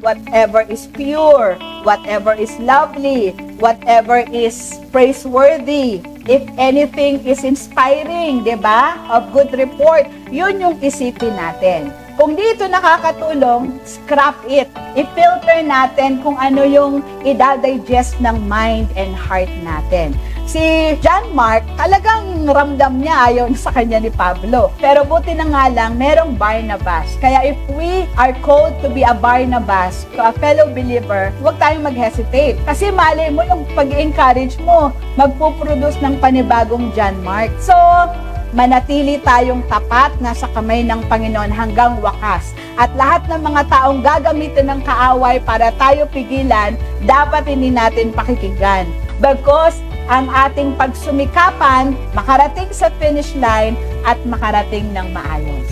whatever is pure, whatever is lovely, whatever is praiseworthy, if anything is inspiring, di ba? Of good report, yun yung isipin natin. Kung dito nakakatulong, scrap it. I-filter natin kung ano yung i-digest ng mind and heart natin. Si John Mark, talagang ramdam niya ayaw sa kanya ni Pablo. Pero buti na nga lang, merong Barnabas. Kaya if we are called to be a Barnabas, to a fellow believer, huwag tayong mag-hesitate. Kasi malay mo yung pag-encourage mo, magpuproduce ng panibagong John Mark. So, manatili tayong tapat na sa kamay ng Panginoon hanggang wakas. At lahat ng mga taong gagamitin ng kaaway para tayo pigilan, dapat hindi natin pakikinggan. Because ang ating pagsumikapan, makarating sa finish line at makarating ng maayos.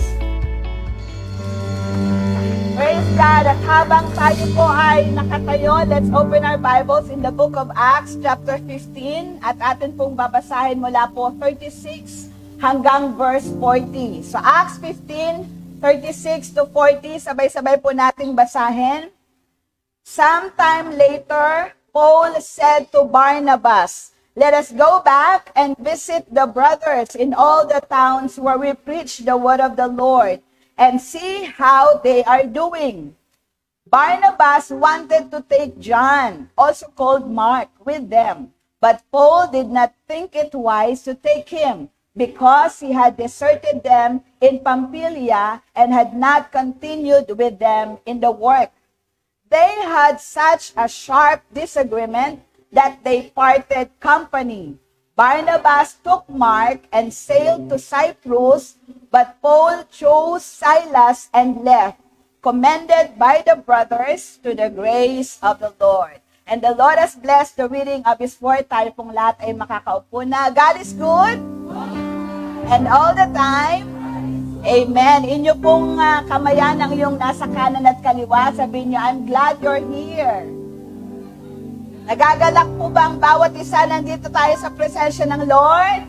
Praise God! At habang tayo po ay nakatayo, let's open our Bibles in the book of Acts chapter 15 at atin pong babasahin mula po 36 hanggang verse 40. So Acts 15, 36 to 40, sabay-sabay po nating basahin. Sometime later, Paul said to Barnabas, "Let us go back and visit the brothers in all the towns where we preach the word of the Lord and see how they are doing." Barnabas wanted to take John, also called Mark, with them, but Paul did not think it wise to take him, because he had deserted them in Pamphylia and had not continued with them in the work. They had such a sharp disagreement that they parted company. Barnabas took Mark and sailed to Cyprus, but Paul chose Silas and left, commended by the brothers to the grace of the Lord. And the Lord has blessed the reading of His word. Tayo pong lahat ay makakaupo na. God is good. And all the time, amen. Inyo pong kamayan ng iyong nasa kanan at kaliwa, sabihin niyo, I'm glad you're here. Nagagalak po ba ang bawat isa nandito tayo sa presensya ng Lord?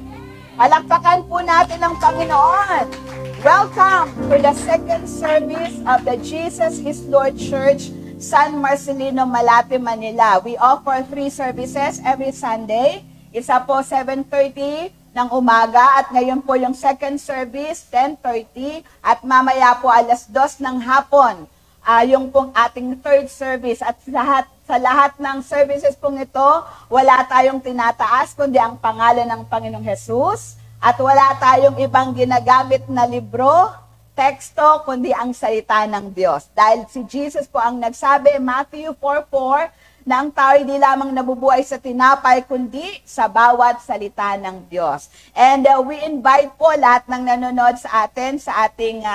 Palakpakan po natin ang Panginoon. Welcome to the second service of the Jesus is Lord Church, San Marcelino, Malate, Manila. We offer 3 services every Sunday. Isa po 7:30 ng umaga at ngayon po yung second service 10:30 at mamaya po 2:00 ng hapon yung pong ating third service. At sa lahat ng services pong ito, wala tayong tinataas kundi ang pangalan ng Panginoong Jesus at wala tayong ibang ginagamit na libro, teksto, kundi ang salita ng Diyos. Dahil si Jesus po ang nagsabi, Matthew 4:4, na ang tao hindi lamang nabubuhay sa tinapay, kundi sa bawat salita ng Diyos. And we invite po lahat ng nanonood sa atin, sa ating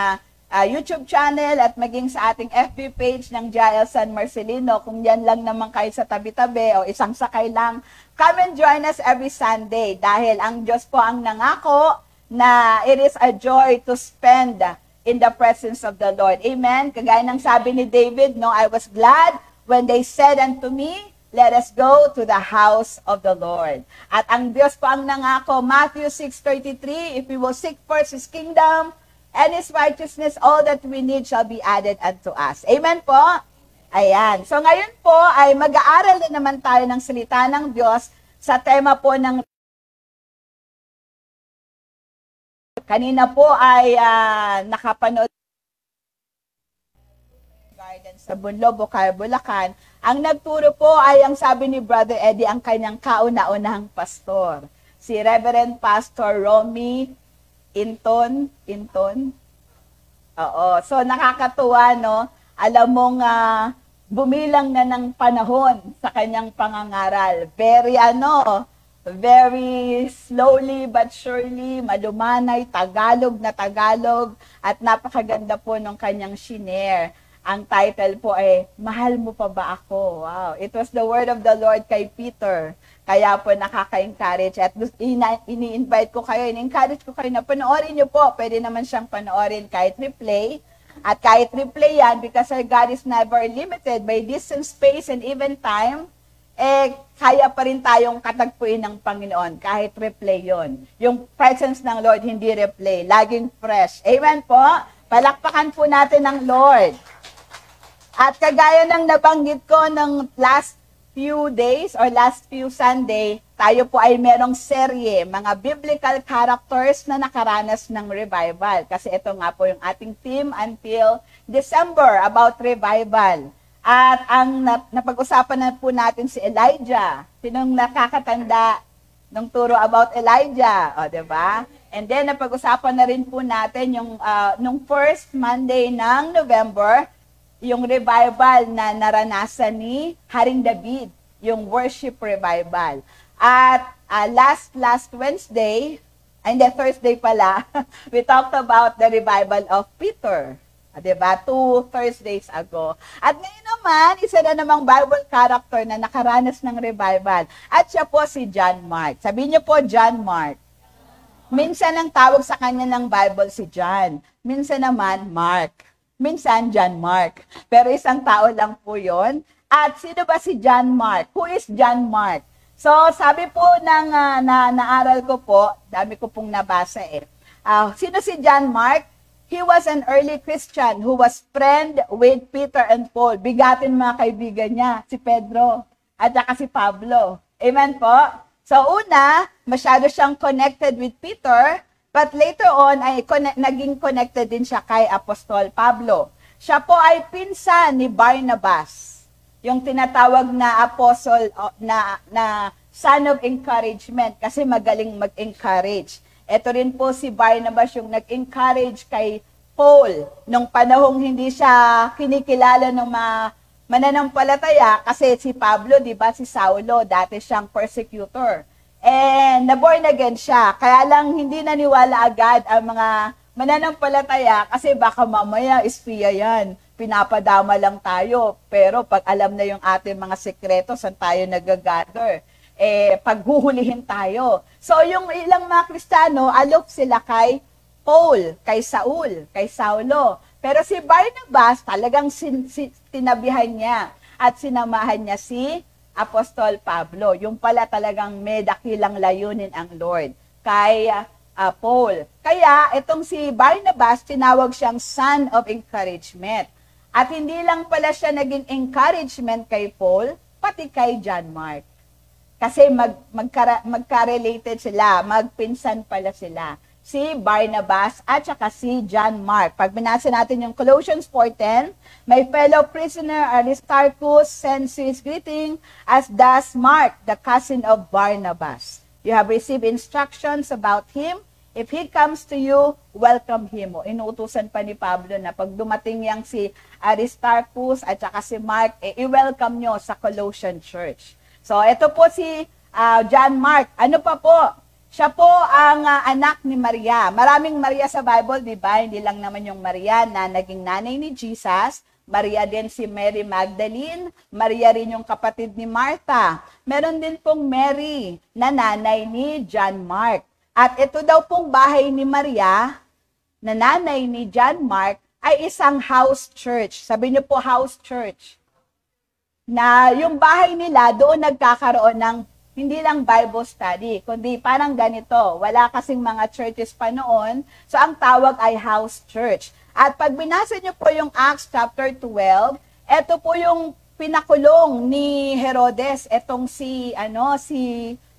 YouTube channel at maging sa ating FB page ng Jael San Marcelino. Kung yan lang naman kayo sa tabi-tabi o isang sakay lang, come and join us every Sunday. Dahil ang Diyos po ang nangako na it is a joy to spend in the presence of the Lord. Amen? Kagaya ng sabi ni David, no, I was glad when they said unto me, let us go to the house of the Lord. At ang Diyos po ang nangako, Matthew 6:33, if we will seek first His kingdom and His righteousness, all that we need shall be added unto us. Amen po? Ayan. So ngayon po ay mag-aaral na naman tayo ng salita ng Diyos sa tema po ng kanina po ay nakapanood sa Bunlo, Bukay, Bulacan. Ang nagturo po ay ang sabi ni Brother Eddie, ang kanyang kauna-unahang pastor. Si Reverend Pastor Romy Inton. Oo. So nakakatuwa, no? Alam mong bumilang na ng panahon sa kanyang pangangaral. Very slowly but surely, malumanay, Tagalog na Tagalog, at napakaganda po ng kanyang shinare. Ang title po ay, Mahal Mo Pa Ba Ako? Wow. It was the word of the Lord kay Peter. Kaya po nakaka-encourage. At ini-invite ko kayo, ini-encourage ko kayo na panoorin nyo po. Pwede naman siyang panoorin kahit replay. At kahit replay yan, because our God is never limited by distance, space, and even time, kaya pa rin tayong katagpuin ng Panginoon. Kahit replay yon. Yung presence ng Lord, hindi replay. Laging fresh. Amen po? Palakpakan po natin ang Lord. At kagaya ng nabanggit ko ng last few days or last few Sunday, tayo po ay merong serye, mga biblical characters na nakaranas ng revival. Kasi ito nga po yung ating theme until December about revival. At ang napag-usapan na po natin si Elijah. Sinong nakakatanda ng turo about Elijah? O, diba? And then, napag-usapan na rin po natin yung nung first Monday ng November, yung revival na naranasan ni Haring David, yung worship revival. At last Wednesday, and the Thursday pala, we talked about the revival of Peter. Diba? 2 Thursdays ago. At ngayon naman, isa na namang Bible character na nakaranas ng revival. At siya po si John Mark. Sabihin niyo po, John Mark. Minsan ang tawag sa kanya ng Bible si John. Minsan naman, Mark. Minsan, John Mark. Pero isang tao lang po yon. At sino ba si John Mark? Who is John Mark? So, sabi po ng naaral ko po, dami ko pong nabasa sino si John Mark? He was an early Christian who was friend with Peter and Paul. Bigatin mga kaibigan niya, si Pedro at saka si Pablo. Amen po? So, una, masyado siyang connected with Peter. But later on, ay naging connected din siya kay Apostol Pablo. Siya po ay pinsan ni Barnabas, yung tinatawag na apostle na son of encouragement kasi magaling mag-encourage. Ito rin po si Barnabas yung nag-encourage kay Paul nung panahong hindi siya kinikilala ng mga mananampalataya kasi si Pablo, di ba, si Saulo, dati siyang persecutor. And na-born again siya. Kaya lang hindi naniwala agad ang mga mananampalataya kasi baka mamaya espiya yan. Pinapadama lang tayo. Pero pag alam na yung ating mga sekreto, saan tayo nag-gather? Paghuhulihin tayo. So yung ilang mga Kristiyano, aloof sila kay Paul, kay Saul, kay Saulo. Pero si Barnabas talagang tinabihan niya at sinamahan niya si Apostol Pablo, yung pala talagang may dakilang layunin ang Lord kay Paul. Kaya itong si Barnabas, tinawag siyang son of encouragement. At hindi lang pala siya naging encouragement kay Paul, pati kay John Mark. Kasi magka-related sila, magpinsan pala sila. Si Barnabas at saka si John Mark. Pag binasa natin yung Colossians 4:10, my fellow prisoner Aristarchus sends his greeting, as does Mark, the cousin of Barnabas. You have received instructions about him. If he comes to you, welcome him. Inuutusan pa ni Pablo na pag dumating yang si Aristarchus at saka si Mark, i-welcome nyo sa Colossian Church. So, ito po si John Mark. Ano pa po? Siya po ang anak ni Maria. Maraming Maria sa Bible, di ba? Hindi lang naman yung Maria na naging nanay ni Jesus. Maria din si Mary Magdalene. Maria rin yung kapatid ni Martha. Meron din pong Mary na nanay ni John Mark. At ito daw pong bahay ni Maria na nanay ni John Mark ay isang house church. Sabi niyo po house church. Na yung bahay nila doon nagkakaroon ng hindi lang Bible study, kundi parang ganito. Wala kasing mga churches pa noon, so ang tawag ay house church. At pag binasa niyo po yung Acts chapter 12, ito po yung pinakulong ni Herodes, etong si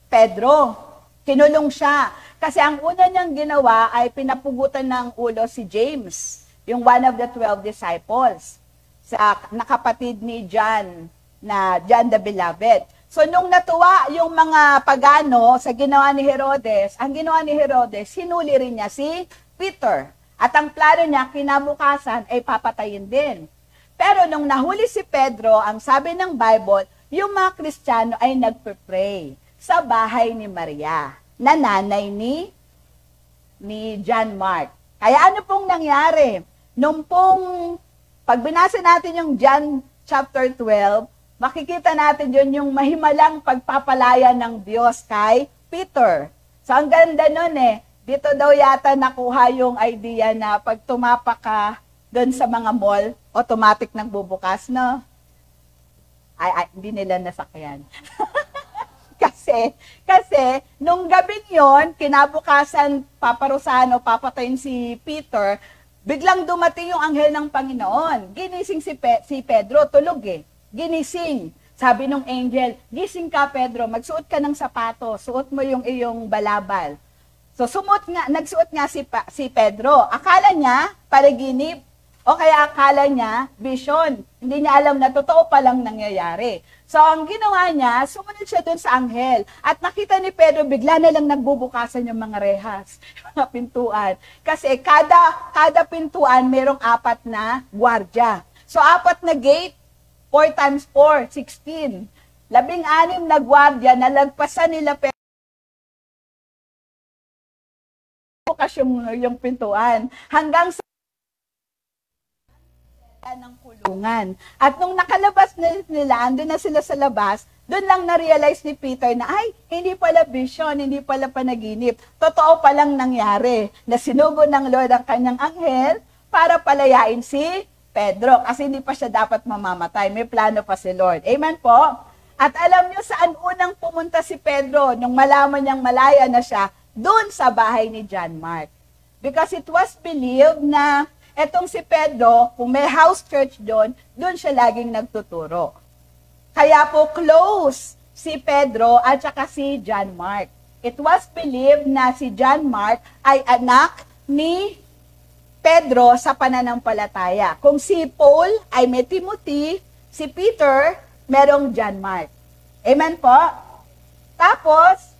Pedro. Kinulong siya. Kasi ang una niyang ginawa ay pinapugutan ng ulo si James, yung one of the 12 disciples, sa nakapatid ni John, na John the Beloved. So, nung natuwa yung mga pagano sa ginawa ni Herodes, ang ginawa ni Herodes, hinuli rin niya si Peter. At ang plano niya, kinabukasan, ay papatayin din. Pero nung nahuli si Pedro, ang sabi ng Bible, yung mga Kristiyano ay nagpe-pray sa bahay ni Maria, na nanay ni John Mark. Kaya ano pong nangyari? Nung pong, pag binasa natin yung John chapter 12, makikita natin yun yung mahimalang pagpapalaya ng Diyos kay Peter. So, ang ganda nun dito daw yata nakuha yung idea na pag tumapak ka doon sa mga mall, automatic nang bubukas, no? Ay, hindi nila nasakyan. Kasi, nung gabing yon, kinabukasan paparusahan o papatayin si Peter, biglang dumating yung anghel ng Panginoon. Ginising si Pedro, tulog eh. Ginising. Sabi nung angel, gising ka Pedro, magsuot ka ng sapato, suot mo yung iyong balabal. So nagsuot nga si Pedro. Akala niya, panaginip, o kaya akala niya, vision. Hindi niya alam na totoo palang nangyayari. So ang ginawa niya, sumunod siya dun sa anghel. At nakita ni Pedro, bigla na lang nagbubukasan yung mga rehas, mga pintuan. Kasi kada pintuan, merong 4 na gwardya. So 4 na gate, 4 times 4, 16. 16 na gwardya na lagpasan nila Pedro. Bukas yung pintuan. Hanggang sa ng kulungan. At nung nakalabas nila, andun na sila sa labas, doon lang na-realize ni Peter na, ay, hindi pala vision, hindi pala panaginip. Totoo palang nangyari na sinugo ng Lord ang kanyang anghel para palayain si Pedro. Kasi hindi pa siya dapat mamamatay. May plano pa si Lord. Amen po? At alam nyo saan unang pumunta si Pedro nung malaman niyang malaya na siya? Doon sa bahay ni John Mark. Because it was believed na etong si Pedro, kung may house church doon siya laging nagtuturo. Kaya po close si Pedro at saka si John Mark. It was believed na si John Mark ay anak ni Pedro sa pananampalataya. Kung si Paul ay may Timothy, si Peter merong John Mark. Amen po? Tapos,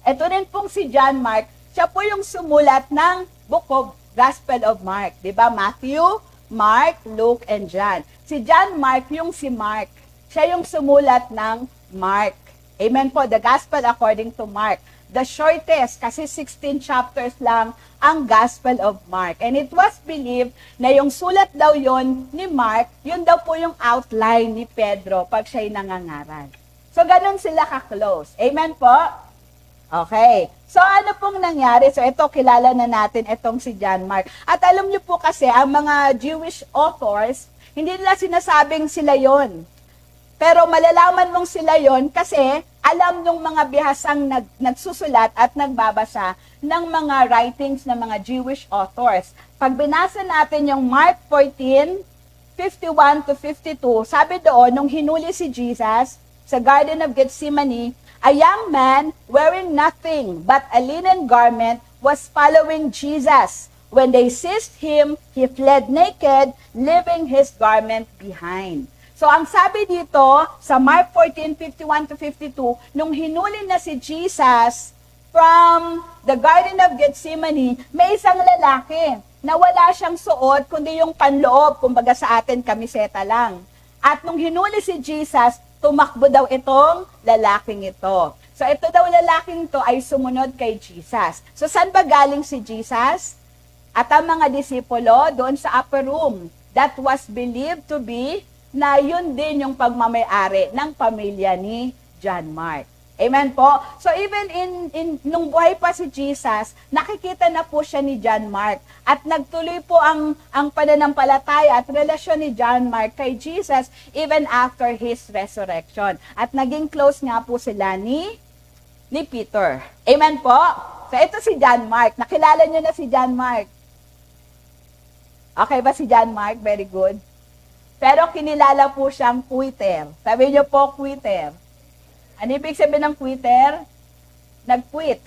eto rin pong si John Mark, siya po yung sumulat ng Book of Gospel of Mark. Diba? Matthew, Mark, Luke, and John. Si John Mark yung si Mark. Siya yung sumulat ng Mark. Amen po? The Gospel according to Mark. The shortest, kasi 16 chapters lang ang Gospel of Mark. And it was believed na yung sulat daw yon ni Mark, yun daw po yung outline ni Pedro pag siya'y nangangaral. So, ganun sila ka-close. Amen po? Okay. So, ano pong nangyari? So, ito, kilala na natin itong si John Mark. At alam niyo po kasi, ang mga Jewish authors, hindi nila sinasabing sila yon. Pero malalaman mong sila yon kasi alam nung mga bihasang nagsusulat at nagbabasa ng mga writings ng mga Jewish authors. Pag binasa natin yung Mark 14, 51 to 52, sabi doon, nung hinuli si Jesus sa Garden of Gethsemane, a young man wearing nothing but a linen garment was following Jesus. When they seized him, he fled naked, leaving his garment behind. So ang sabi dito sa Mark 14, 51 to 52, nung hinuli na si Jesus from the Garden of Gethsemane, may isang lalaki na wala siyang suot, kundi yung panloob, kumbaga sa atin, kamiseta lang. At nung hinuli si Jesus, tumakbo daw itong lalaking ito. So ito daw lalaking to ay sumunod kay Jesus. So saan ba galing si Jesus? At ang mga disipulo doon sa upper room. That was believed to be na yun din yung pagmamayari ng pamilya ni John Mark. Amen po? So even nung buhay pa si Jesus, nakikita na po siya ni John Mark. At nagtuloy po ang pananampalataya at relasyon ni John Mark kay Jesus even after his resurrection. At naging close nga po sila ni Peter. Amen po? So ito si John Mark. Nakilala niyo na si John Mark. Okay ba si John Mark? Very good. Pero kinilala po siyang quitter. Sabi niyo po, quitter. Ano ibig sabihin ng quitter? Nag-quit.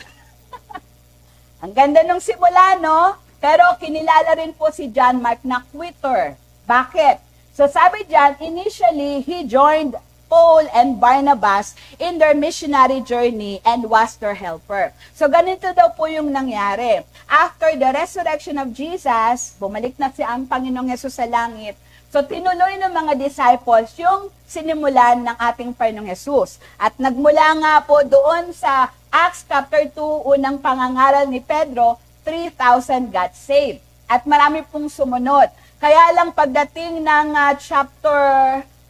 Ang ganda nung simula, no? Pero kinilala rin po si John Mark na quitter. Bakit? So sabi dyan, initially, he joined Paul and Barnabas in their missionary journey and was their helper. So ganito daw po yung nangyari. After the resurrection of Jesus, bumalik na si ang Panginoong Yesus sa langit. So tinuloy ng mga disciples yung sinimulan ng ating Panginoong Yesus. At nagmula nga po doon sa Acts chapter 2, unang pangangaral ni Pedro, 3,000 got saved. At marami pong sumunod. Kaya lang pagdating ng chapter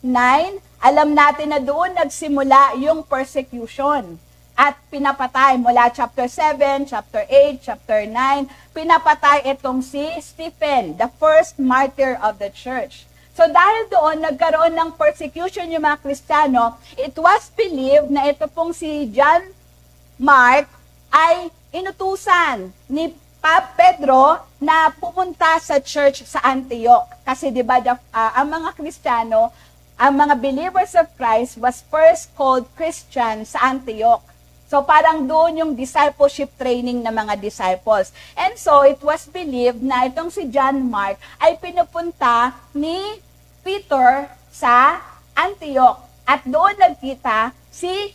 9, alam natin na doon nagsimula yung persecution. At pinapatay mula chapter 7, chapter 8, chapter 9, pinapatay itong si Stephen, the first martyr of the church. So dahil doon nagkaroon ng persecution yung mga Kristiyano, it was believed na ito pong si John Mark ay inutusan ni Pedro na pumunta sa church sa Antioch. Kasi di ba ang mga Kristiyano, ang mga believers of Christ was first called Christian sa Antioch. So parang doon yung discipleship training ng mga disciples. And so it was believed na itong si John Mark ay pinupunta ni Peter sa Antioch. At doon nagkita si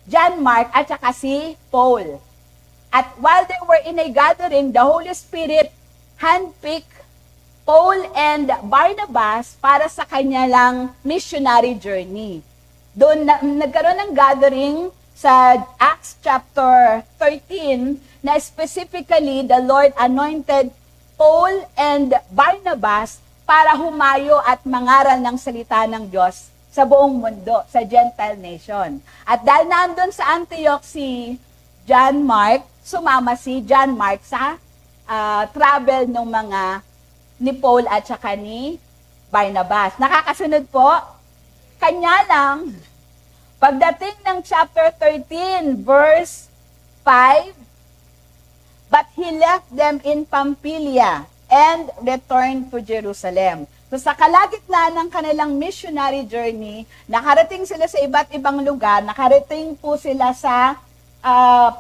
John Mark at saka si Paul. At while they were in a gathering, the Holy Spirit handpicked Paul and Barnabas para sa kanilang missionary journey. Doon nagkaroon ng gathering sa Acts chapter 13 na specifically the Lord anointed Paul and Barnabas para humayo at mangaral ng salita ng Diyos sa buong mundo, sa Gentile nation. At dahil nandun sa Antioch si John Mark, sumama si John Mark sa travel ng mga ni Paul at saka ni Barnabas. Nakakasunod po? Kanya lang, pagdating ng chapter 13, verse 5, but he left them in Pamphylia and returned to Jerusalem. So sa kalagitnaan ng kanilang missionary journey, nakarating sila sa iba't ibang lugar, nakarating po sila sa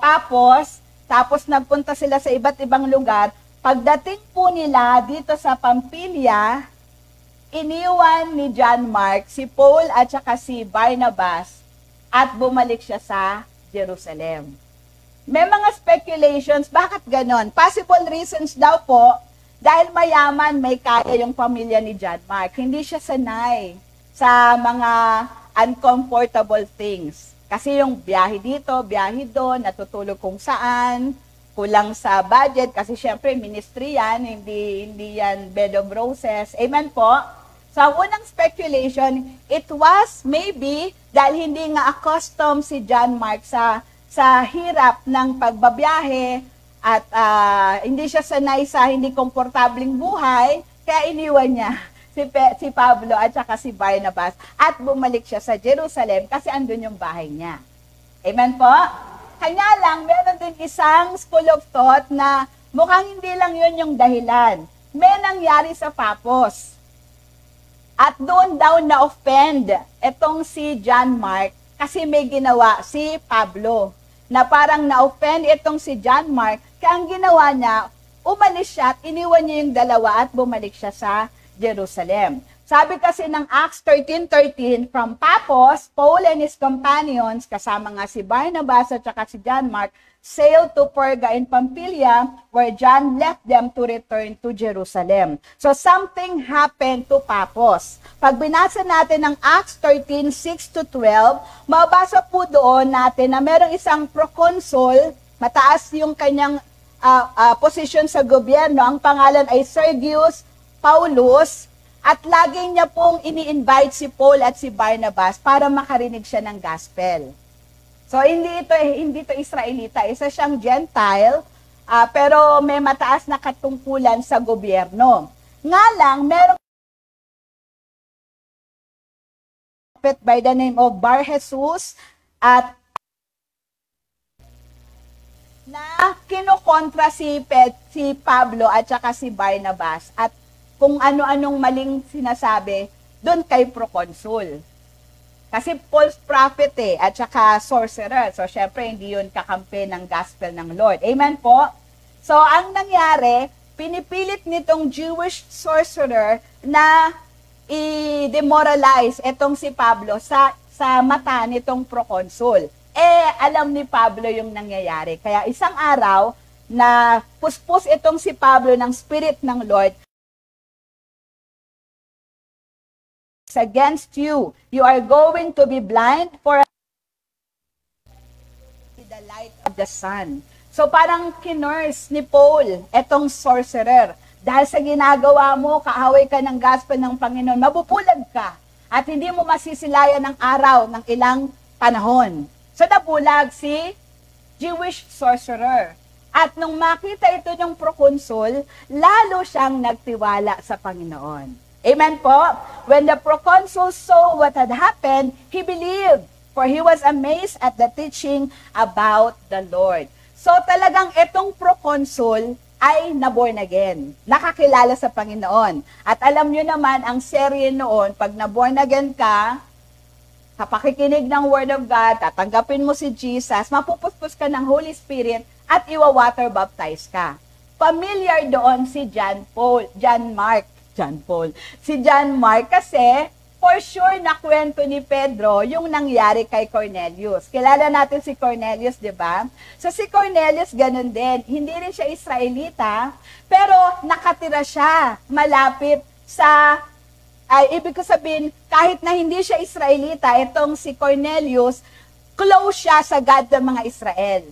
Papos, tapos nagpunta sila sa iba't ibang lugar. Pagdating po nila dito sa Pamphylia, iniwan ni John Mark si Paul at saka si Barnabas at bumalik siya sa Jerusalem. May mga speculations, bakit ganon? Possible reasons daw po, dahil mayaman, may kaya yung pamilya ni John Mark. Hindi siya sanay sa mga uncomfortable things. Kasi yung biyahe dito, biyahe doon, natutulog kung saan, kulang sa budget, kasi syempre ministry yan, hindi yan bed of roses. Amen po? So, ang unang speculation, it was maybe dahil hindi nga accustomed si John Mark sa hirap ng pagbabiyahe at hindi siya sanay sa hindi komportabling buhay, kaya iniwan niya si Pablo at saka si Barnabas at bumalik siya sa Jerusalem kasi andun yung bahay niya. Amen po? Kanya lang, meron din isang school of thought na mukhang hindi lang yun yung dahilan. May nangyari sa Papos. At doon daw na-offend itong si John Mark kasi may ginawa si Pablo. Na parang na-offend itong si John Mark, kaya ang ginawa niya, umalis siya at iniwan niya yung dalawa at bumalik siya sa Jerusalem. Sabi kasi ng Acts 13:13, from Papos, Paul and his companions, kasama nga si Barnabas at saka si John Mark, sailed to Perga in Pamphylia, where John left them to return to Jerusalem. So something happened to Papos. Pag binasa natin ng Acts 13:6-12, mabasa po doon natin na merong isang proconsul, mataas yung kanyang posisyon sa gobyerno, ang pangalan ay Sergius Paulus, at lagi niya pong ini-invite si Paul at si Barnabas para makarinig siya ng gospel. So, hindi ito Israelita, isa siyang Gentile, pero may mataas na katungkulan sa gobyerno. Nga lang, merong by the name of Bar Jesus at na kinukontra si Pablo at saka si Barnabas at kung ano-anong maling sinasabi doon kay proconsul. Kasi false prophet at saka sorcerer. So, syempre, hindi yun kakampi ng gospel ng Lord. Amen po? So, ang nangyari, pinipilit nitong Jewish sorcerer na i-demoralize itong si Pablo sa mata nitong proconsul. Alam ni Pablo yung nangyayari. Kaya isang araw, na puspos itong si Pablo ng Spirit ng Lord, against you. You are going to be blind for the light of the sun. So parang kinurse ni Paul, etong sorcerer. Dahil sa ginagawa mo, kaaway ka ng gospel ng Panginoon, mabubulag ka. At hindi mo masisilayan ng araw ng ilang panahon. So nabulag si Jewish sorcerer. At nung makita ito ng proconsul, lalo siyang nagtiwala sa Panginoon. Amen po? When the proconsul saw what had happened, he believed, for he was amazed at the teaching about the Lord. So talagang itong proconsul ay naborn again, nakakilala sa Panginoon. At alam nyo naman, ang serye noon, pag naborn again ka, sa pakikinig ng Word of God, tatanggapin mo si Jesus, mapupuspos ka ng Holy Spirit, at iwa-water baptize ka. Familiar doon si Si John Mark kasi, for sure na kwento ni Pedro yung nangyari kay Cornelius. Kilala natin si Cornelius, di ba? So si Cornelius ganun din. Hindi rin siya Israelita, pero nakatira siya malapit sa, ibig ko sabihin, kahit na hindi siya Israelita, itong si Cornelius, close siya sa God ng mga Israel.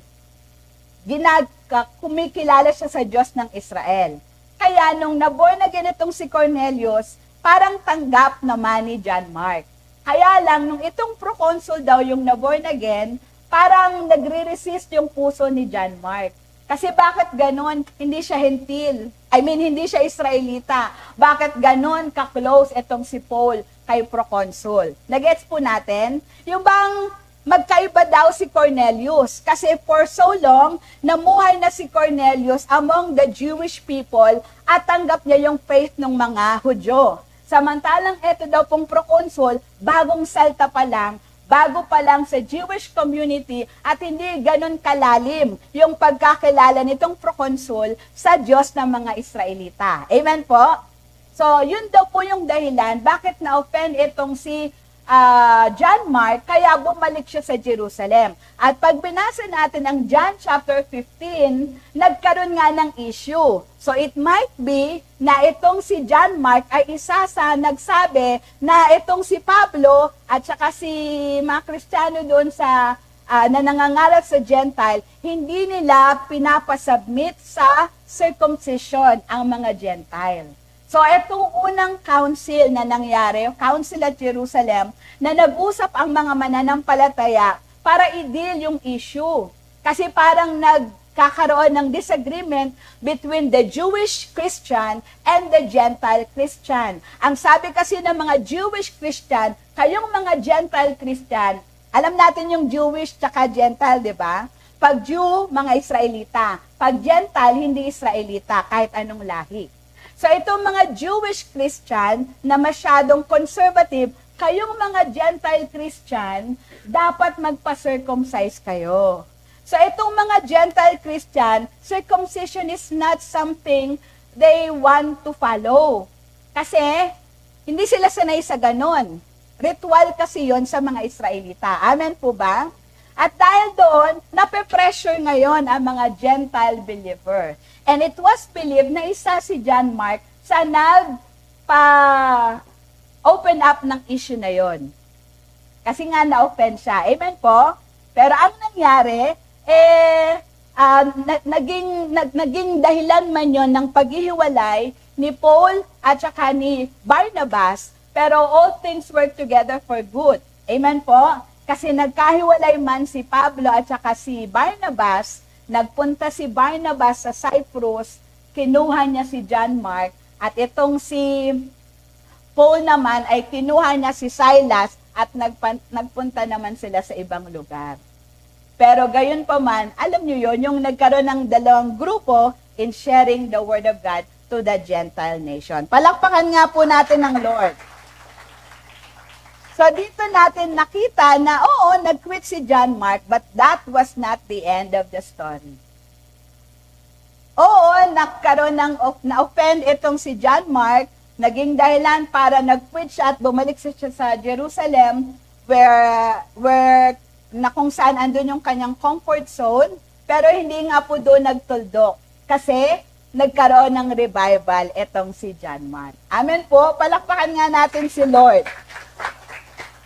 Kumikilala siya sa Diyos ng Israel. Kaya nung naborn na ganitong si Cornelius, parang tanggap naman ni John Mark. Kaya lang, nung itong proconsul daw yung naborn again, parang nagre-resist yung puso ni John Mark. Kasi bakit ganon? Hindi siya hentil. Hindi siya Israelita. Bakit ganon ka-close itong si Paul kay proconsul? Nagets po natin? Yung bang magkaiba daw si Cornelius? Kasi for so long, namuhay na si Cornelius among the Jewish people at tanggap niya yung faith ng mga Hudyo. Samantalang ito daw pong proconsul, bagong salta pa lang, bago pa lang sa Jewish community at hindi ganun kalalim yung pagkakilala nitong proconsul sa Diyos ng mga Israelita. Amen po? So, yun daw po yung dahilan bakit na-offend itong si John Mark, kaya bumalik siya sa Jerusalem. At pag binasa natin ang John chapter 15, nagkaroon nga ng issue. So it might be na itong si John Mark ay isa sa nagsabi na itong si Pablo at saka si mga Kristiyano doon sa na nangangaral sa Gentile, hindi nila pinapasubmit sa circumcision ang mga Gentile. So, itong unang council na nangyari, council at Jerusalem, na nag-usap ang mga mananampalataya para i-deal yung issue. Kasi parang nagkakaroon ng disagreement between the Jewish Christian and the Gentile Christian. Ang sabi kasi ng mga Jewish Christian, kayong mga Gentile Christian, alam natin yung Jewish tsaka Gentile, di ba? Pag Jew, mga Israelita. Pag Gentile, hindi Israelita, kahit anong lahi. So itong mga Jewish Christian na masyadong conservative, kayong mga Gentile Christian, dapat magpa-circumcise kayo. So itong mga Gentile Christian, circumcision is not something they want to follow. Kasi hindi sila sanay sa ganon. Ritual kasi yon sa mga Israelita. Amen po ba? At dahil doon, nape-pressure ngayon ang mga Gentile believer. And it was believed na isa si John Mark sa nagpa-open up ng issue na yon. Kasi nga na-offend siya. Amen po? Pero ang nangyari, naging dahilan man yon ng paghihiwalay ni Paul at saka ni Barnabas, pero all things work together for good. Amen po? Kasi nagkahiwalay man si Pablo at saka si Barnabas, nagpunta si Barnabas sa Cyprus, kinuha niya si John Mark, at itong si Paul naman ay kinuha niya si Silas at nagpunta naman sila sa ibang lugar. Pero gayon pa man, alam niyo yon, yung nagkaroon ng dalawang grupo in sharing the Word of God to the Gentile nation. Palakpakan nga po natin ng Lord. So dito natin nakita na oo, nag-quit si John Mark, but that was not the end of the story. Oo, nagkaroon ng na-offend itong si John Mark, naging dahilan para nag-quit siya at bumalik siya sa Jerusalem where na kung saan andun yung kanyang comfort zone, pero hindi nga po doon nagtuldok kasi nagkaroon ng revival itong si John Mark. Amen po, palakpakan nga natin si Lord.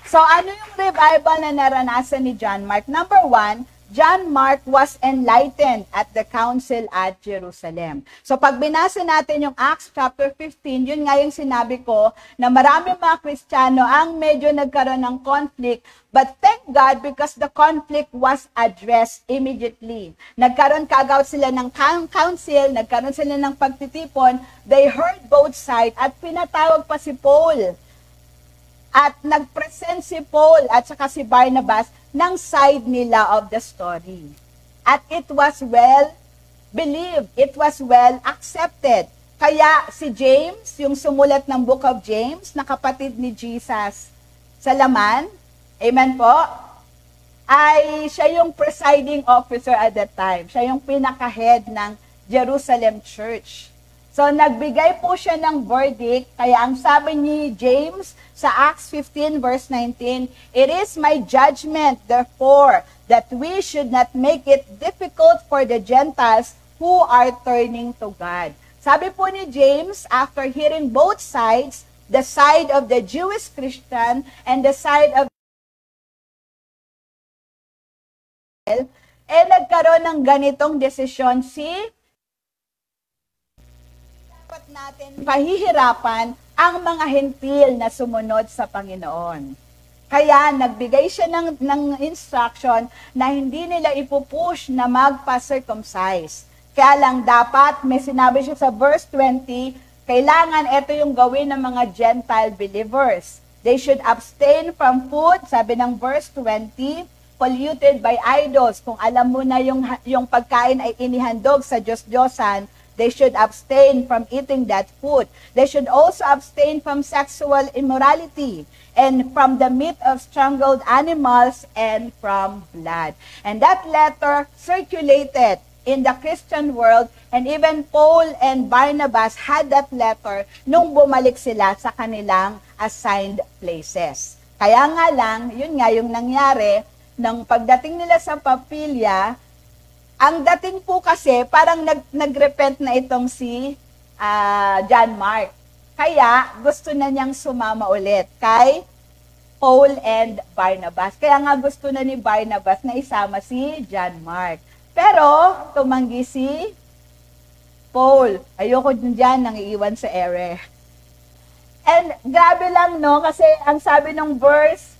So, ano yung revival na naranasan ni John Mark? Number 1, John Mark was enlightened at the council at Jerusalem. So, pag binasa natin yung Acts chapter 15, yun nga yung sinabi ko na marami mga Kristiyano ang medyo nagkaroon ng conflict. But thank God because the conflict was addressed immediately. Nagkaroon kaagad sila ng council, nagkaroon sila ng pagtitipon, they heard both sides at pinatawag pa si Paul. At nag-present si Paul at saka si Barnabas ng side nila of the story. At it was well believed. It was well accepted. Kaya si James, yung sumulat ng Book of James, na kapatid ni Jesus sa laman, amen po, ay siya yung presiding officer at that time. Siya yung pinaka-head ng Jerusalem Church. So, nagbigay po siya ng verdict. Kaya ang sabi ni James sa Acts 15 verse 19, "It is my judgment, therefore, that we should not make it difficult for the Gentiles who are turning to God." Sabi po ni James, after hearing both sides, the side of the Jewish Christian and the side of nagkaroon ng ganitong desisyon dapat natin pahihirapan ang mga hentil na sumunod sa Panginoon. Kaya nagbigay siya ng instruction na hindi nila ipupush na magpa-circumcise. Kaya lang dapat, may sinabi siya sa verse 20, kailangan ito yung gawin ng mga Gentile believers. They should abstain from food, sabi ng verse 20, polluted by idols. Kung alam mo na yung pagkain ay inihandog sa Diyos-Diyosan, they should abstain from eating that food. They should also abstain from sexual immorality and from the meat of strangled animals and from blood. And that letter circulated in the Christian world, and even Paul and Barnabas had that letter nung bumalik sila sa kanilang assigned places. Kaya nga lang, yun nga yung nangyari, nang pagdating nila sa Pampilya, ang dating po kasi parang nagrepent na itong si John Mark. Kaya gusto na niyang sumama ulit kay Paul and Barnabas. Kaya nga gusto na ni Barnabas na isama si John Mark. Pero tumanggi si Paul. Ayoko dyan nang iiwan sa ere. And grabe lang no, kasi ang sabi ng verse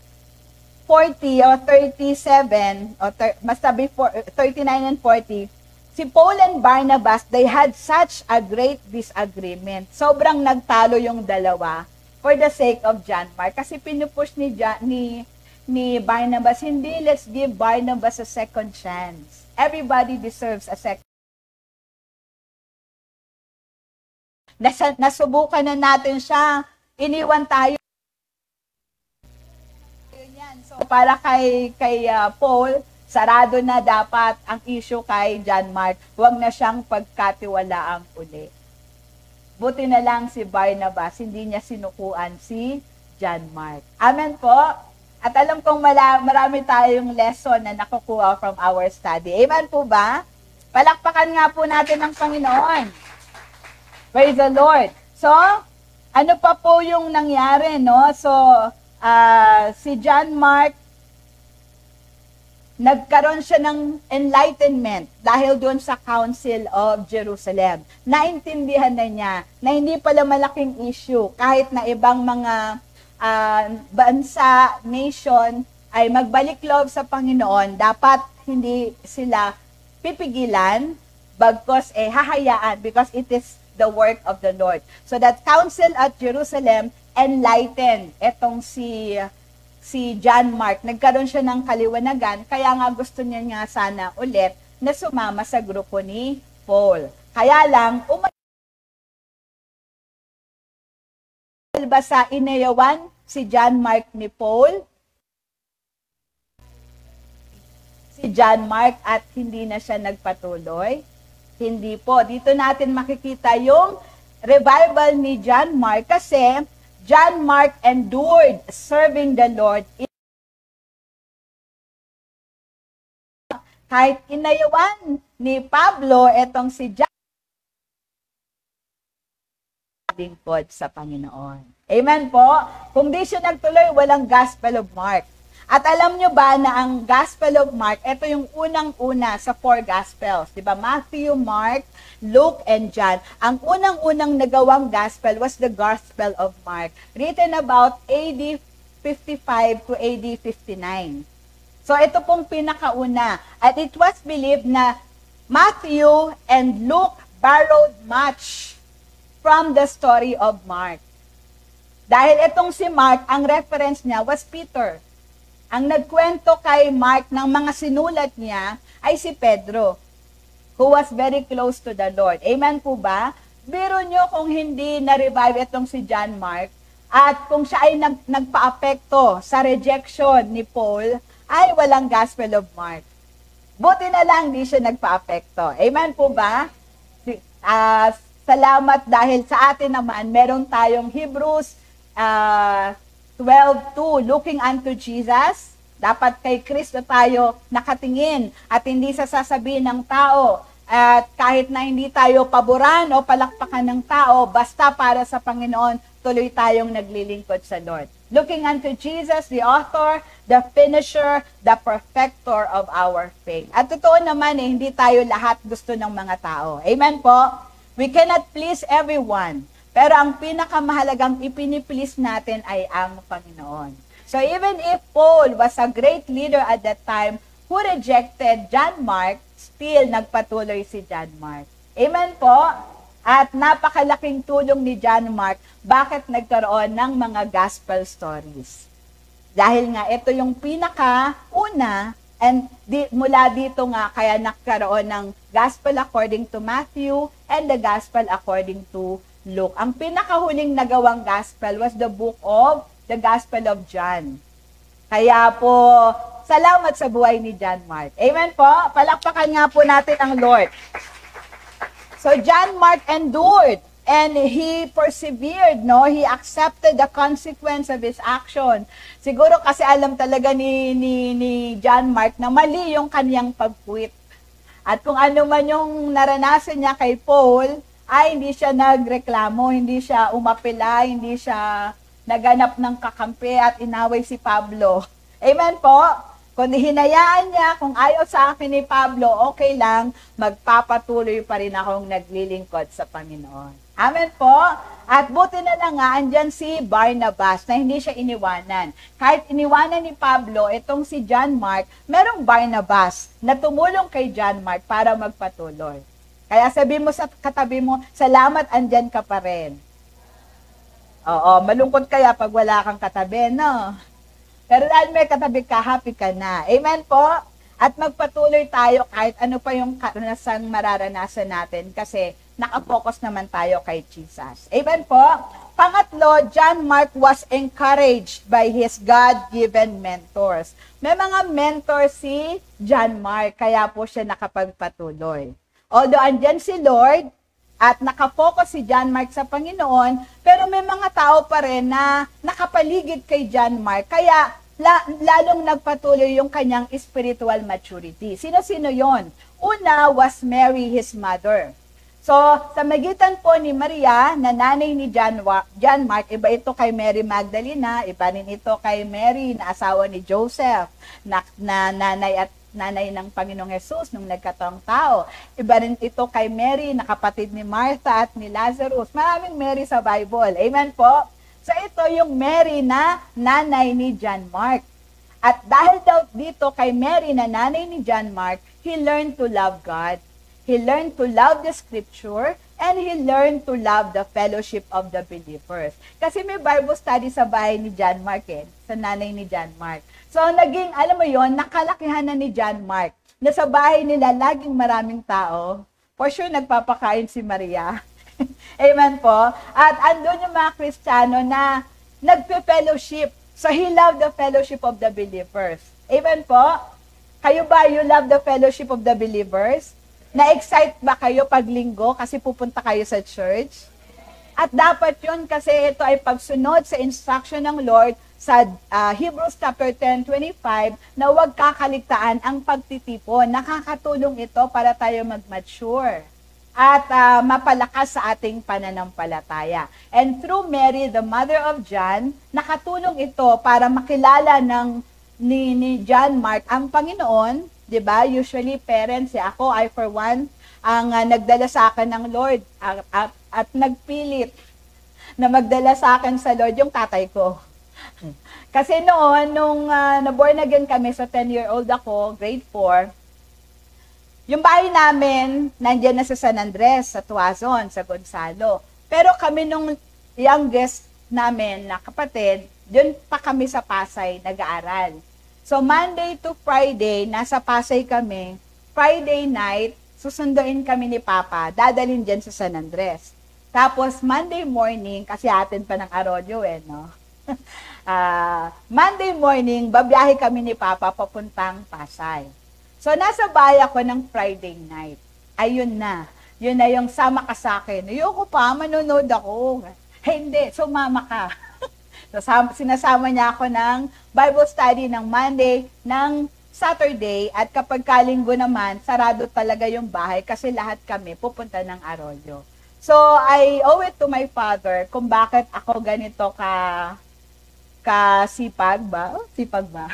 40 or 37, or basta before 39 and 40, si Paul and Barnabas, they had such a great disagreement. Sobrang nagtalo yung dalawa for the sake of John Mark. Kasi pinupush ni Barnabas, hindi, let's give Barnabas a second chance. Everybody deserves a second. Nasubukan na natin siya. Iniwan tayo. So, para kay Paul, sarado na dapat ang issue kay John Mark. Huwag na siyang pagkatiwalaang uli. Buti na lang si Barnabas, hindi niya sinukuan si John Mark. Amen po. At alam kong marami tayong lesson na nakukuha from our study. Amen po ba? Palakpakan nga po natin ang Panginoon. Praise the Lord. So, ano pa po yung nangyari, no? So, si John Mark, nagkaroon siya ng enlightenment dahil doon sa Council of Jerusalem. Naintindihan na niya na hindi pala malaking issue kahit na ibang mga bansa, nation ay magbalik loob sa Panginoon. Dapat hindi sila pipigilan, bagkos hahayaan because it is the work of the Lord. So that Council at Jerusalem enlightened etong si John Mark. Nagkaroon siya ng kaliwanagan, kaya nga gusto niya nga sana ulit na sumama sa grupo ni Paul. Kaya lang, ba sa inayawan si John Mark ni Paul? Si John Mark at hindi na siya nagpatuloy? Hindi po. Dito natin makikita yung revival ni John Mark kasi John Mark endured serving the Lord. Kahit inayawan ni Pablo, etong si John, lingkod sa Panginoon. Amen po? Kung di siya nagtuloy, walang Gospel of Mark. At alam nyo ba na ang Gospel of Mark, ito yung unang-una sa 4 Gospels. Diba? Matthew, Mark, Luke, and John. Ang unang-unang nagawang Gospel was the Gospel of Mark, written about AD 55 to AD 59. So ito pong pinakauna. At it was believed na Matthew and Luke borrowed much from the story of Mark. Dahil itong si Mark, ang reference niya was Peter. Ang nagkwento kay Mark ng mga sinulat niya ay si Pedro. who was very close to the Lord. Amen po ba? Biro nyo kung hindi na-revive itong si John Mark, at kung siya ay nagpa-apekto sa rejection ni Paul, ay walang Gospel of Mark. Buti na lang di siya nagpa-apekto. Amen po ba? Salamat dahil sa atin naman, meron tayong Hebrews 12:2, looking unto Jesus. Dapat kay Kristo tayo nakatingin at hindi sa sasabihin ng tao. At kahit na hindi tayo paboran o palakpakan ng tao, basta para sa Panginoon, tuloy tayong naglilingkod sa Lord. Looking unto Jesus, the author, the finisher, the perfecter of our faith. At totoo naman hindi tayo lahat gusto ng mga tao. Amen po? We cannot please everyone. Pero ang pinakamahalagang ipiniplease natin ay ang Panginoon. So even if Paul was a great leader at that time who rejected John Mark, still nagpatuloy si John Mark. Amen po? At napakalaking tulong ni John Mark, bakit nagkaroon ng mga gospel stories. Dahil nga ito yung pinaka-una, and mula dito nga kaya nagkaroon ng gospel according to Matthew and the gospel according to Luke. Ang pinakahuling nagawang gospel was the book of the Gospel of John. Kaya po, salamat sa buhay ni John Mark. Amen po? Palakpakan nga po natin ang Lord. So John Mark endured and he persevered, no? He accepted the consequence of his action. Siguro kasi alam talaga ni John Mark na mali yung kanyang pag-quit. At kung ano man yung naranasan niya kay Paul, ay hindi siya nagreklamo, hindi siya umapela, hindi siya naganap ng kakampi at inaway si Pablo. Amen po? Kung hinayaan niya, kung ayaw sa akin ni Pablo, okay lang, magpapatuloy pa rin akong naglilingkod sa Panginoon. Amen po? At buti na lang nga, andyan si Barnabas na hindi siya iniwanan. Kahit iniwanan ni Pablo, itong si John Mark, merong Barnabas na tumulong kay John Mark para magpatuloy. Kaya sabi mo sa katabi mo, salamat, andyan ka pa rin. Oo, malungkot kaya pag wala kang katabi, no? Pero dahil may katabi ka, happy ka na. Amen po? At magpatuloy tayo kahit ano pa yung karanasang mararanasan natin kasi nakapokus naman tayo kay Jesus. Amen po? Pangatlo, John Mark was encouraged by his God-given mentors. May mga mentor si John Mark, kaya po siya nakapagpatuloy. Although andyan si Lord, at nakafocus si John Mark sa Panginoon, pero may mga tao pa rin na nakapaligid kay John Mark, kaya lalong nagpatuloy yung kanyang spiritual maturity. Sino-sino yon? Una was Mary, his mother. So, sa magitan po ni Maria, na nanay ni John Mark, iba ito kay Mary Magdalena, iba rin ito kay Mary, na asawa ni Joseph, na nanay ng Panginoong Jesus nung nagkataong tao. Iba rin ito kay Mary, na kapatid ni Martha at ni Lazarus. Maraming Mary sa Bible. Amen po? So ito yung Mary na nanay ni John Mark. At dahil daw dito kay Mary na nanay ni John Mark, he learned to love God. He learned to love the scripture and he learned to love the fellowship of the believers. Kasi may Bible study sa bahay ni John Mark sa nanay ni John Mark. So, naging, alam mo yon, nakalakihan na ni John Mark, na sa bahay nila laging maraming tao. For sure, nagpapakain si Maria. Amen po. At andun yung mga Kristiyano na nagpe-fellowship. So, he loved the fellowship of the believers. Amen po. Kayo ba, you love the fellowship of the believers? Na-excite ba kayo pag linggo kasi pupunta kayo sa church? At dapat yun kasi ito ay pagsunod sa instruction ng Lord sa Hebrews chapter 10:25 na huwag kakaligtaan ang pagtitipon. Nakakatulong ito para tayo mag-mature at mapalakas sa ating pananampalataya. And through Mary, the mother of John, nakatulong ito para makilala ni John Mark ang Panginoon. 'Di ba? Usually parents, ako, I for one, ang nagdala sa akin ng Lord at nagpilit na magdala sa akin sa Lord yung tatay ko. Kasi noon, nung na-born again kami, so 10-year-old ako, grade 4, yung bahay namin, nandiyan na sa San Andres, sa Tuazon, sa Gonzalo. Pero kami nung youngest namin na kapatid, doon pa kami sa Pasay nag-aaral. So Monday to Friday, nasa Pasay kami, Friday night, so susunduin kami ni Papa, dadalhin dyan sa San Andres. Tapos, Monday morning, kasi atin pa ng Arroyo no? Monday morning, babiyahe kami ni Papa papuntang Pasay. So, nasa bahay ako ng Friday night. Ayun na. Yun na yung sama ka sa akin. Ayoko pa, manonood ako. Hindi, sumama ka. So, sinasama niya ako ng Bible study ng Monday, ng Saturday, at kapag kalinggo naman, sarado talaga yung bahay kasi lahat kami pupunta ng Arroyo. So, I owe it to my father kung bakit ako ganito kasipag ba? Sipag ba?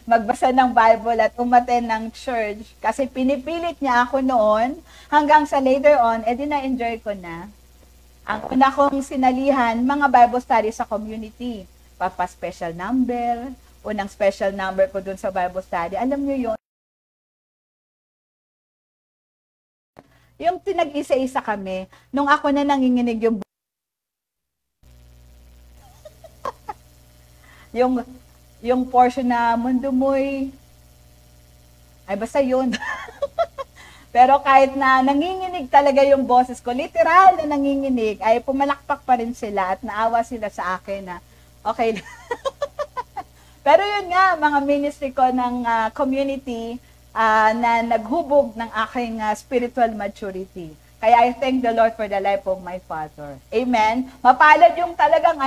Magbasa ng Bible at umattend ng church kasi pinipilit niya ako noon hanggang sa later on, edi na-enjoy ko na. Ang una kong sinalihan, mga Bible study sa community. Special number, unang special number ko dun sa Bible study. Alam niyo yun? Yung tinag-isa-isa kami, nung ako na nanginginig yung portion na mundo mo'y, ay basta yun. Pero kahit na nanginginig talaga yung boses ko, literal na nanginginig, ay pumalakpak pa rin sila at naawa sila sa akin na, okay. Pero yun nga, mga ministry ko ng community na naghubog ng aking spiritual maturity. Kaya I thank the Lord for the life of my father. Amen? Mapalad yung talagang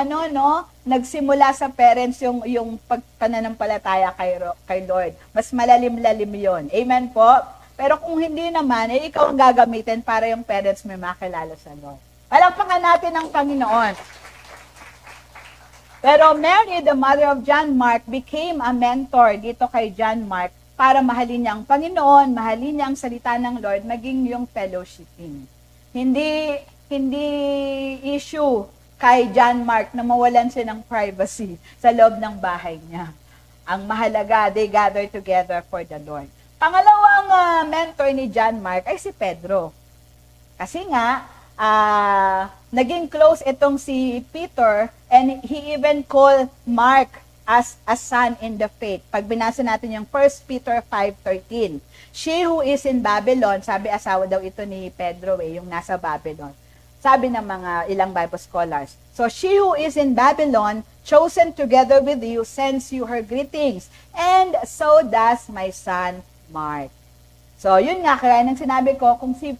nagsimula sa parents yung pagpananampalataya kay Lord. Mas malalim-lalim yon. Amen po? Pero kung hindi naman, ikaw ang gagamitin para yung parents may makilala sa Lord. Palakpakan natin ang Panginoon. Pero Mary, the mother of John Mark, became a mentor dito kay John Mark para mahalin niya ang Panginoon, mahalin niya ang salita ng Lord, maging yung fellowshipping. Hindi issue kay John Mark na mawalan siya ng privacy sa loob ng bahay niya. Ang mahalaga, they gather together for the Lord. Pangalawang mentor ni John Mark ay si Pedro. Kasi nga, naging close itong si Peter and he even called Mark as a son in the faith. Pag binasa natin yung 1 Peter 5:13, she who is in Babylon, sabi asawa daw ito ni Pedro yung nasa Babylon. Sabi ng mga ilang Bible scholars. So she who is in Babylon, chosen together with you, sends you her greetings. And so does my son Mark. So yun nga, kaya nang sinabi ko, kung si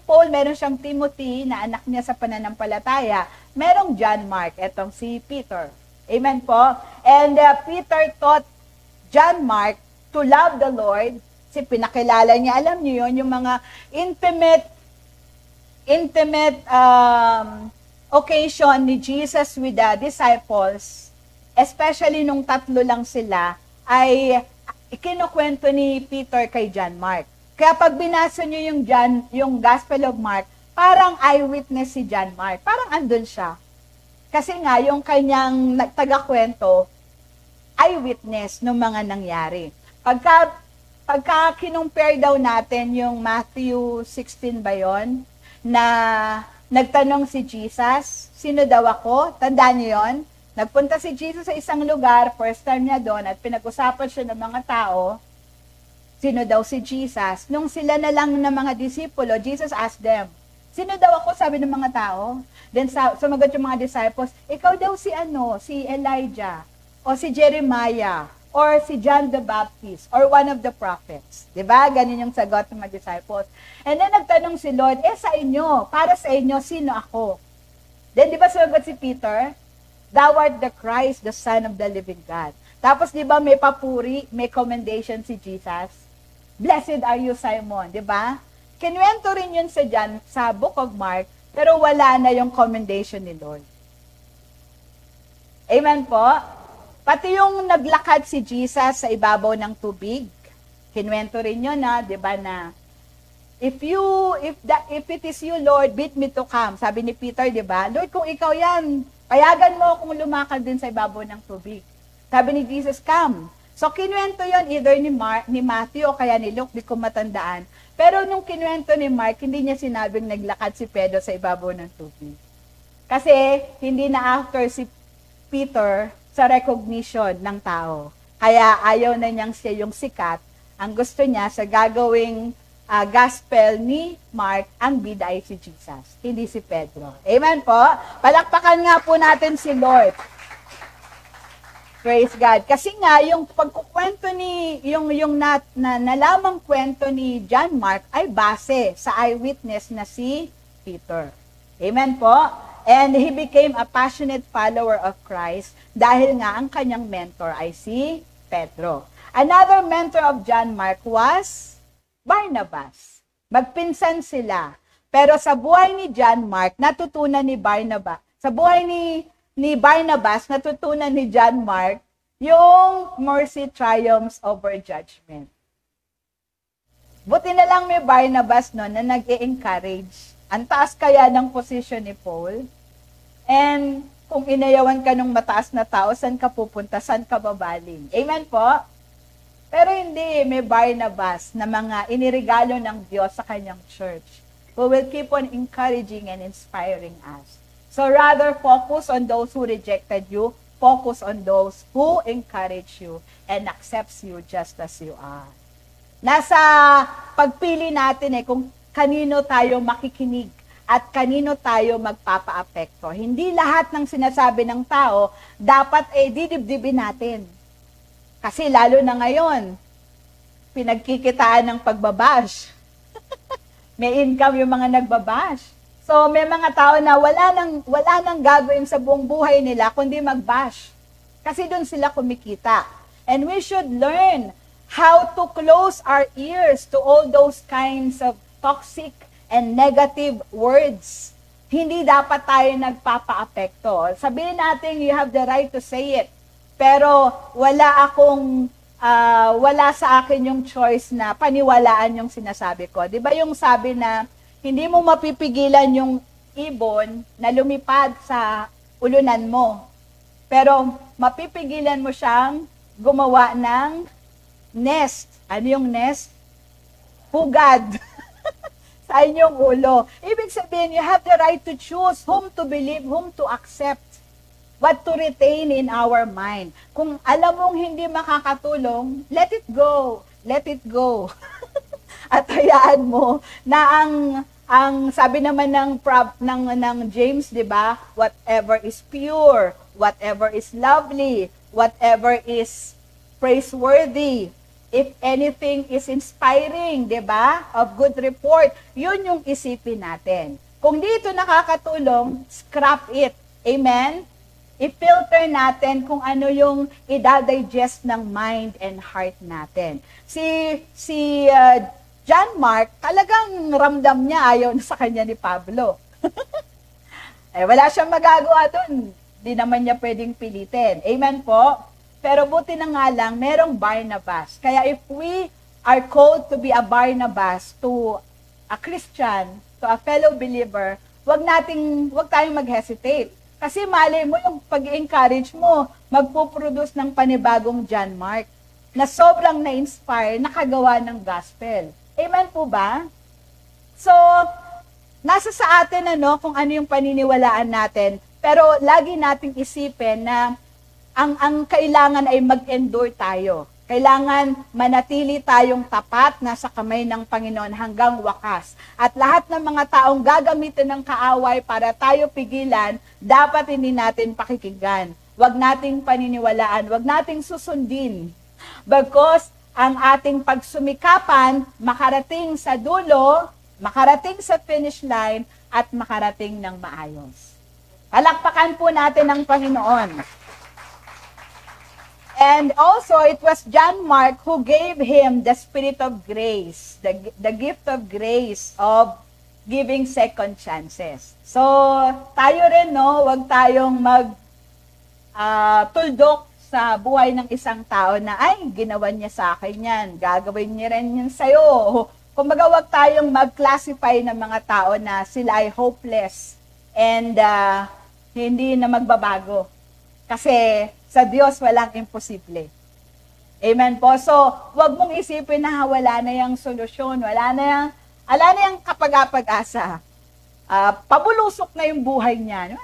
Paul, meron siyang Timothy na anak niya sa pananampalataya, merong John Mark, etong si Peter. Amen po? And Peter taught John Mark to love the Lord. Kasi pinakilala niya, alam niyo yun, yung mga intimate occasion ni Jesus with the disciples, especially nung tatlo lang sila, ay ikinukwento ni Peter kay John Mark. Kaya pag binasa niyo yung Gospel of Mark, parang eyewitness si John Mark. Parang andun siya. Kasi nga, yung kanyang taga-kwento, eyewitness ng mga nangyari. Pagka kinumpare daw natin yung Matthew 16 ba yun, na nagtanong si Jesus, sino daw ako? Tandaan niyo yun? Nagpunta si Jesus sa isang lugar, first time niya doon, at pinag-usapan siya ng mga tao, sino daw si Jesus. Nung sila na lang ng mga disipulo, Jesus asked them, sino daw ako, sabi ng mga tao? Then sumagot yung mga disciples, ikaw daw si Elijah, o si Jeremiah, or si John the Baptist, or one of the prophets. Diba? Ganun yung sagot ng mga disciples. And then nagtanong si Lord, sa inyo, para sa inyo, sino ako? Then di ba sumagot si Peter, thou art the Christ, the Son of the living God. Tapos di ba may papuri, may commendation si Jesus? Blessed are you, Simon, di ba? Kinuwento rin yun sa Book of Mark, pero wala na yung commendation ni Lord. Amen po? Pati yung naglakad si Jesus sa ibabaw ng tubig, kinuwento rin yun di ba na, if it is you, Lord, bid me to come. Sabi ni Peter, di ba? Lord, kung ikaw yan, payagan mo kung lumakad din sa ibabaw ng tubig. Sabi ni Jesus, come. So, kinuwento yon either ni Matthew o kaya ni Luke, di ko matandaan. Pero nung kinuwento ni Mark, hindi niya sinabing naglakad si Pedro sa ibabaw ng tubig. Kasi, hindi na after si Peter sa recognition ng tao. Kaya ayaw na niyang siya yung sikat. Ang gusto niya sa gagawing gospel ni Mark, ang bida ay si Jesus, hindi si Pedro. Amen po? Palakpakan nga po natin si Lord. Praise God. Kasi nga, yung pagkukwento yung nalamang kwento ni John Mark ay base sa eyewitness na si Peter. Amen po? And he became a passionate follower of Christ dahil nga ang kanyang mentor ay si Pedro. Another mentor of John Mark was Barnabas. Magpinsan sila. Pero sa buhay ni John Mark, natutunan ni Barnabas. Sa buhay ni Barnabas, natutunan ni John Mark yung mercy triumphs over judgment. Buti na lang may Barnabas no, na nag-i-encourage. Ang taas kaya ng posisyon ni Paul. And kung inayawan ka ng mataas na tao, saan ka pupunta, saan ka babaling? Amen po? Pero hindi, may Barnabas na mga iniregalo ng Diyos sa kanyang church who will keep on encouraging and inspiring us. So rather focus on those who rejected you, focus on those who encourage you and accepts you just as you are. Nasa pagpili natin kung kanino tayo makikinig at kanino tayo magpapaapekto. Hindi lahat ng sinasabi ng tao dapat didibdibin natin. Kasi lalo na ngayon, pinagkikitaan ng pagbabash. May income yung mga nagbabash. So may mga tao na wala nang gagawin sa buong buhay nila kundi magbash. Kasi doon sila kumikita. And we should learn how to close our ears to all those kinds of toxic and negative words. Hindi dapat tayo nagpapaapekto. Sabihin natin, you have the right to say it. Pero wala sa akin yung choice na paniwalaan yung sinasabi ko. Di ba yung sabi na, hindi mo mapipigilan yung ibon na lumipad sa ulunan mo. Pero mapipigilan mo siyang gumawa ng nest. Ano yung nest? Pugad. Sa inyong ulo. Ibig sabihin, you have the right to choose whom to believe, whom to accept, what to retain in our mind. Kung alam mong hindi makakatulong, let it go. Let it go. At hayaan mo na ang sabi naman ng James, 'di ba? Whatever is pure, whatever is lovely, whatever is praiseworthy, if anything is inspiring, 'di ba? Of good report, 'yun yung isipin natin. Kung dito nakakatulong, scrap it. Amen. I-filter natin kung ano yung i-digest ng mind and heart natin. Si John Mark, talagang ramdam niya ayaw na sa kanya ni Pablo. Wala siyang magagawa dun. Di naman niya pwedeng pilitin. Amen po? Pero buti na nga lang, merong Barnabas. Kaya if we are called to be a Barnabas to a Christian, to a fellow believer, wag tayong mag-hesitate. Kasi mali mo yung pag-encourage mo, magpo-produce ng panibagong John Mark na sobrang na-inspire, nakagawa ng gospel. Amen po ba? So, nasa sa atin kung ano yung paniniwalaan natin, pero lagi nating isipin na ang kailangan ay mag-endure tayo. Kailangan manatili tayong tapat na sa kamay ng Panginoon hanggang wakas. At lahat ng mga taong gagamitin ng kaaway para tayo pigilan, dapat hindi natin pakikinggan. Huwag nating paniniwalaan, huwag nating susundin. Because ang ating pagsumikapan, makarating sa dulo, makarating sa finish line, at makarating ng maayos. Palakpakan po natin ang Panginoon. And also, it was John Mark who gave him the spirit of grace, the gift of grace of giving second chances. So, tayo rin, huwag tayong tuldok sa buhay ng isang tao na, ay, ginawa niya sa akin yan, gagawin niya rin yan sa'yo. Kumbaga, huwag tayong mag-classify ng mga tao na sila ay hopeless and hindi na magbabago. Kasi sa Diyos walang imposible. Amen po. So, huwag mong isipin na wala na yung solusyon, wala na yung kapag-asa. Pabulusok na yung buhay niya.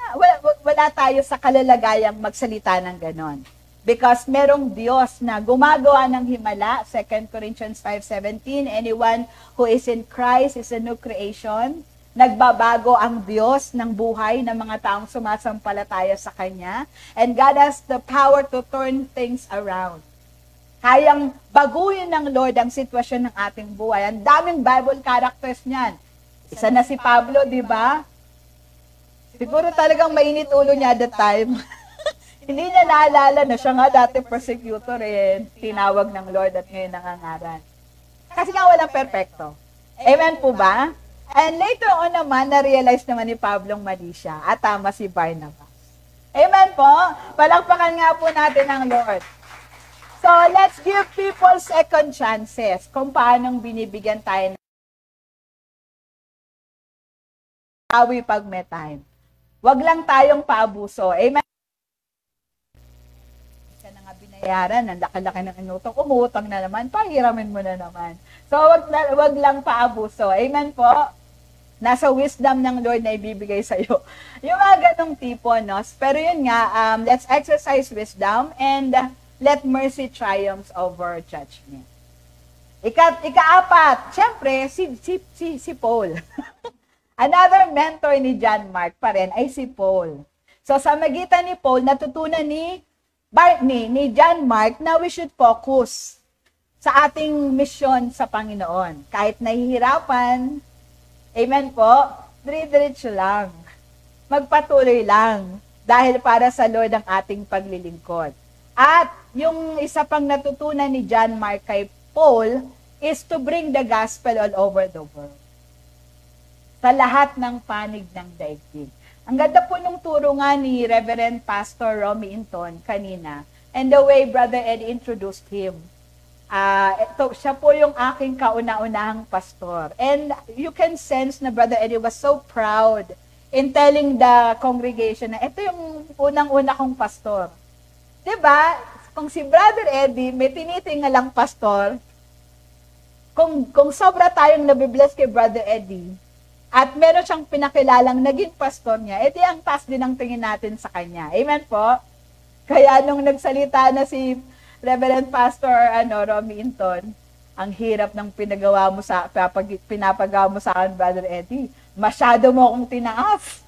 Wala tayo sa kalalagayang magsalita ng ganon. Because merong Diyos na gumagawa ng himala, 2 Corinthians 5:17, anyone who is in Christ is a new creation. Nagbabago ang Diyos ng buhay ng mga taong sumasampalataya sa Kanya. And God has the power to turn things around. Kayang baguhin ng Lord ang sitwasyon ng ating buhay. Ang daming Bible characters niyan. Isa na si Pablo, di ba? Siguro talagang mainit ulo niya at the time. Hindi niya naalala na siya nga dati persecutor tinawag ng Lord at ngayon nangangaral. Kasi nga walang perfecto. Amen po ba? And later on naman, na-realize naman ni Pablong mali siya at tama si Barnabas. Amen po? Palakpakan nga po natin ang Lord. So, let's give people second chances kung paanong binibigyan tayo ng awi pag may time. Wag lang tayong paabuso. Amen? Siya na nga binayaran, ang laki-laki ng inutang, umutang na naman, pahiramin mo na naman. So, wag lang paabuso. Amen po? Nasa wisdom ng Lord na ibibigay sa'yo. Yung mga ganong tipo, no? Pero yun nga, let's exercise wisdom and let mercy triumphs over judgment. Ikaapat, syempre, si Paul. Another mentor ni John Mark pa rin ay si Paul. So sa magitan ni Paul, natutunan ni John Mark na we should focus sa ating mission sa Panginoon. Kahit nahihirapan, amen po, diretso lang. Magpatuloy lang dahil para sa Lord ang ating paglilingkod. At yung isa pang natutunan ni John Mark kay Paul is to bring the gospel all over the world. Sa lahat ng panig ng daigdig. Ang ganda po nung turo nga ni Reverend Pastor Romy Inton kanina, and the way Brother Eddie introduced him. Siya po yung aking kauna-unahang pastor. And you can sense na Brother Eddie was so proud in telling the congregation na ito yung unang-una kong pastor. Diba? Kung si Brother Eddie may tinitingalang pastor, kung sobra tayong nabibless kay Brother Eddie, at meron siyang pinakilalang naging pastor niya, edi ang taas din ang tingin natin sa kanya. Amen po? Kaya nung nagsalita na si Reverend Pastor Romy Inton, ang hirap ng pinapagawa mo sa akin, Brother Eddie. Masyado mo akong tinaas.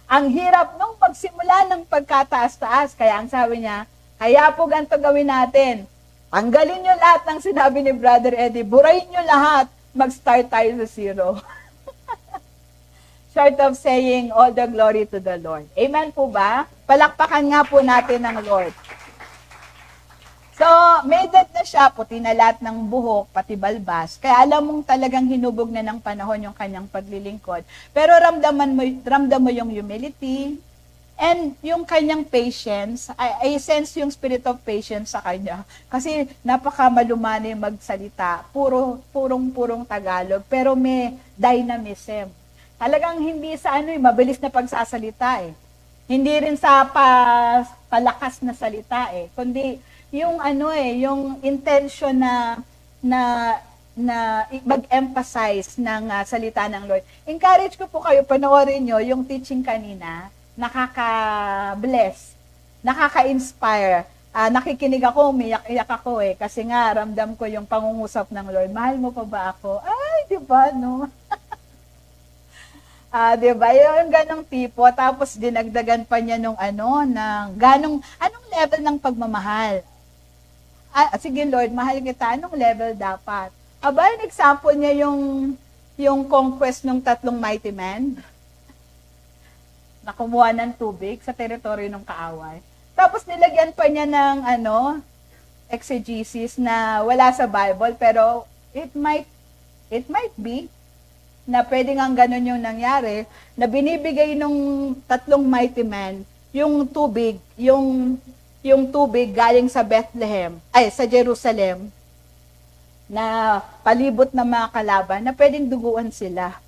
Ang hirap nung pagsimula ng pagkataas-taas. Kaya ang sabi niya, kaya po ganito gawin natin. Tanggalin niyo lahat ng sinabi ni Brother Eddie. Burahin niyo lahat. Mag-start tayo sa zero. Short of saying, all the glory to the Lord. Amen po ba? Palakpakan nga po natin ng Lord. So, may edad na siya, puti na lahat ng buhok, pati balbas. Kaya alam mong talagang hinubog na ng panahon yung kanyang paglilingkod. Pero ramdam mo yung humility, and yung kanyang patience, I sense yung spirit of patience sa kanya. Kasi napakamalumani magsalita, purong Tagalog, pero may dynamism. Talagang hindi sa mabilis na pagsasalita eh. Hindi rin sa palakas na salita eh, kundi yung yung intention na mag-emphasize ng salita ng Lord. Encourage ko po kayo, panoorin nyo yung teaching kanina. Nakaka-bless, nakaka-inspire. Nakikinig ako, umiyak-iyak ako eh. Kasi nga, ramdam ko yung pangungusap ng Lord. Mahal mo pa ba ako? Ay, di ba, no? Di ba? Yung ganong tipo. Tapos dinagdagan pa niya nung anong level ng pagmamahal? Sige Lord, mahal kita. Anong level dapat? Aba, yung example niya yung conquest ng 3 mighty men. Na kumuha ng tubig sa teritoryo ng kaaway. Tapos nilagyan pa niya ng exegesis na wala sa Bible, pero it might be na pwedeng ang ganun yung nangyari, na binibigay nung 3 mighty men yung tubig galing sa Bethlehem, sa Jerusalem, na palibot ng mga kalaban, na pwedeng duguan sila.